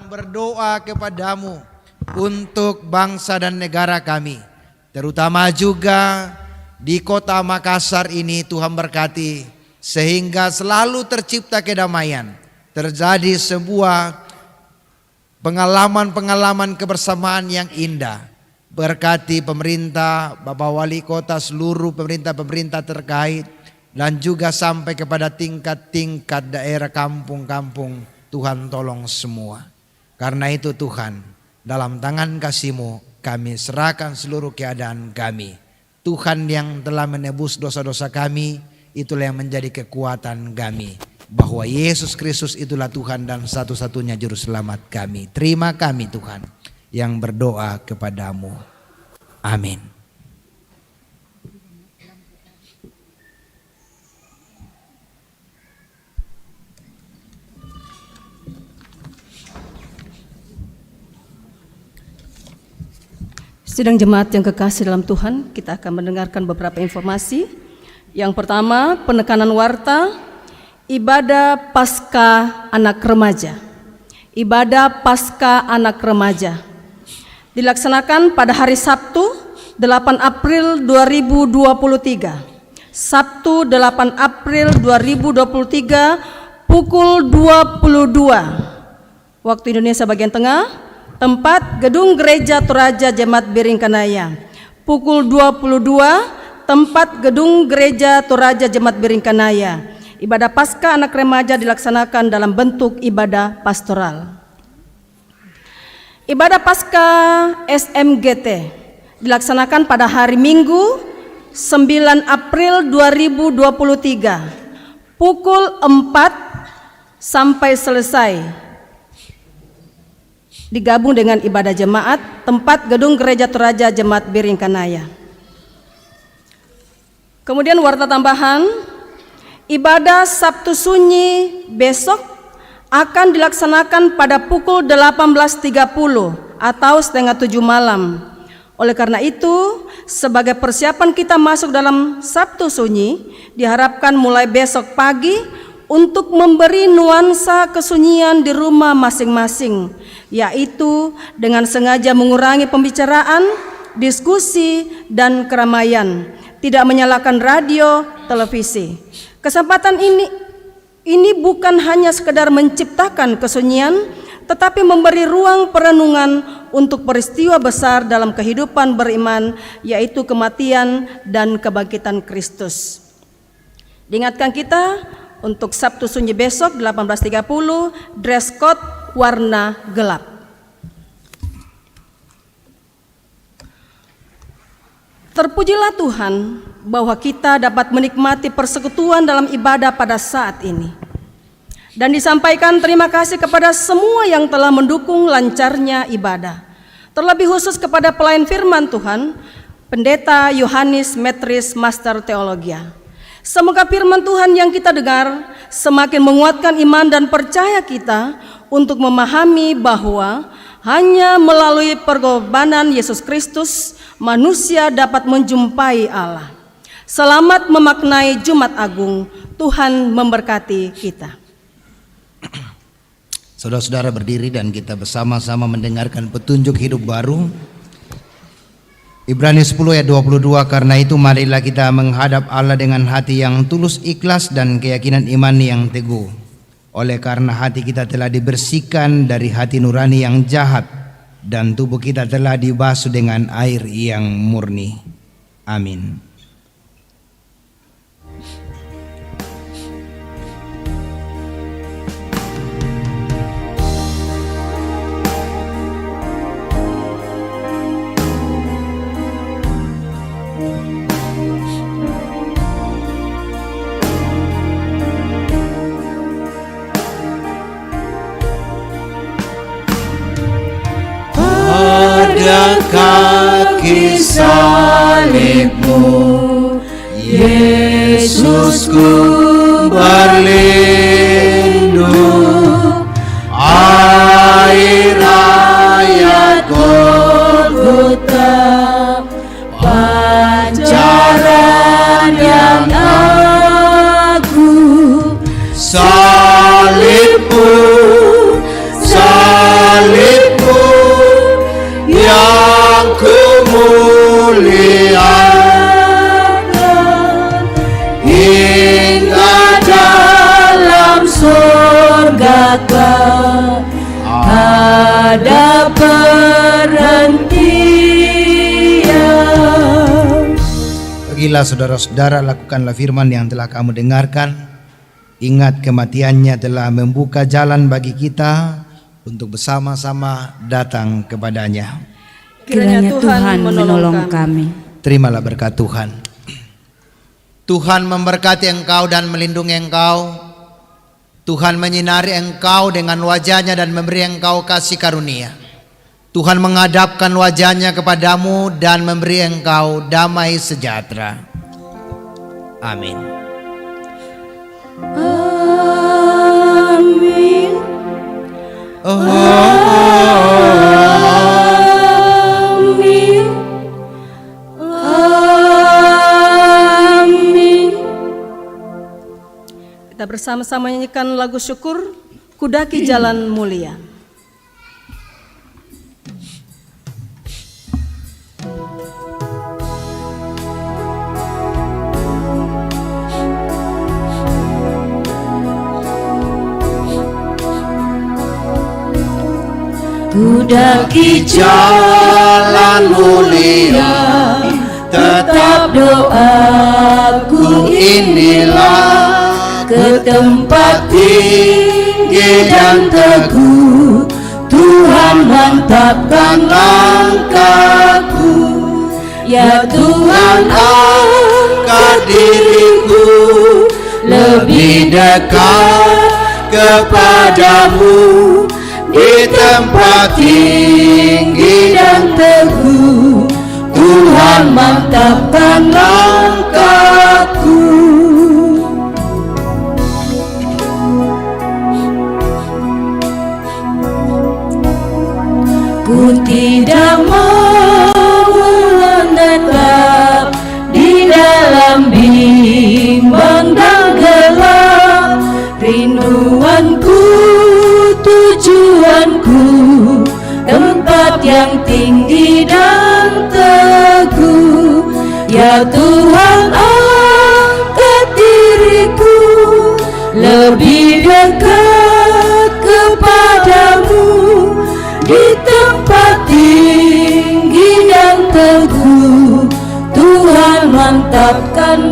sedang berdoa kepadamu untuk bangsa dan negara kami, terutama juga di kota Makassar ini. Tuhan berkati sehingga selalu tercipta kedamaian, terjadi sebuah pengalaman-pengalaman kebersamaan yang indah. Berkati pemerintah, Bapak Wali Kota, seluruh pemerintah-pemerintah terkait, dan juga sampai kepada tingkat-tingkat daerah, kampung-kampung. Tuhan tolong semua. Karena itu Tuhan, dalam tangan kasih-Mu kami serahkan seluruh keadaan kami. Tuhan yang telah menebus dosa-dosa kami, itulah yang menjadi kekuatan kami. Bahwa Yesus Kristus itulah Tuhan dan satu-satunya juru selamat kami. Terima kami Tuhan yang berdoa kepadamu. Amin. Sidang jemaat yang kekasih dalam Tuhan, kita akan mendengarkan beberapa informasi. Yang pertama, penekanan warta ibadah Paskah anak remaja. Ibadah Paskah anak remaja dilaksanakan pada hari Sabtu 8 April 2023. Sabtu 8 April 2023 pukul 22 waktu Indonesia bagian tengah. Tempat Gedung Gereja Toraja Jemaat Biringkanaya. Pukul 22, tempat Gedung Gereja Toraja Jemaat Biringkanaya. Ibadah Paskah anak remaja dilaksanakan dalam bentuk ibadah pastoral. Ibadah Paskah SMGT dilaksanakan pada hari Minggu 9 April 2023 pukul 4 sampai selesai. Digabung dengan ibadah jemaat, tempat Gedung Gereja Toraja Jemaat Biringkanaya. Kemudian warta tambahan, ibadah Sabtu Sunyi besok akan dilaksanakan pada pukul 18.30 atau setengah 7 malam. Oleh karena itu, sebagai persiapan kita masuk dalam Sabtu Sunyi, diharapkan mulai besok pagi untuk memberi nuansa kesunyian di rumah masing-masing, yaitu dengan sengaja mengurangi pembicaraan, diskusi, dan keramaian, tidak menyalakan radio, televisi. Kesempatan ini bukan hanya sekedar menciptakan kesunyian, tetapi memberi ruang perenungan untuk peristiwa besar dalam kehidupan beriman, yaitu kematian dan kebangkitan Kristus. Diingatkan kita untuk Sabtu Sunyi besok 18.30, dress code warna gelap. Terpujilah Tuhan bahwa kita dapat menikmati persekutuan dalam ibadah pada saat ini. Dan disampaikan terima kasih kepada semua yang telah mendukung lancarnya ibadah. Terlebih khusus kepada pelayan firman Tuhan, Pendeta Yohanes Metris Master Teologia. Semoga firman Tuhan yang kita dengar semakin menguatkan iman dan percaya kita untuk memahami bahwa hanya melalui pengorbanan Yesus Kristus manusia dapat menjumpai Allah. Selamat memaknai Jumat Agung. Tuhan memberkati kita. Saudara-saudara berdiri dan kita bersama-sama mendengarkan petunjuk hidup baru. Ibrani 10 ayat 22, karena itu marilah kita menghadap Allah dengan hati yang tulus, ikhlas, dan keyakinan iman yang teguh. Oleh karena hati kita telah dibersihkan dari hati nurani yang jahat, dan tubuh kita telah dibasuh dengan air yang murni. Amin. Pada kaki salibmu, Yesusku berlindung. Air ayat Golgota, pancaran yang agung. Salibmu, salibmu tiada perhentian. Pergilah saudara-saudara, lakukanlah firman yang telah kamu dengarkan. Ingat kematiannya telah membuka jalan bagi kita untuk bersama-sama datang kepadanya. Kiranya Tuhan menolong kami. Terimalah berkat Tuhan. Tuhan memberkati engkau dan melindungi engkau. Tuhan menyinari engkau dengan wajahnya dan memberi engkau kasih karunia. Tuhan menghadapkan wajahnya kepadamu dan memberi engkau damai sejahtera. Amin. Amin. Amin. Amin. Kita bersama-sama nyanyikan lagu syukur, Kudaki Jalan Mulia. Kudaki jalan mulia, tetap doaku inilah, ke tempat tinggi dan teguh Tuhan mantapkan langkahku. Ya Tuhan, angkat diriku lebih dekat kepadamu, di tempat tinggi dan teguh Tuhan mantapkan langkahku. Ku tidak mau menetap di dalam bimbang dan gelap. Rinduanku, tujuanku, tempat yang tinggi dan teguh. Ya Tuhan, angkat diriku lebih dekat kepadamu, di tempat tinggi dan teguh Tuhan mantapkan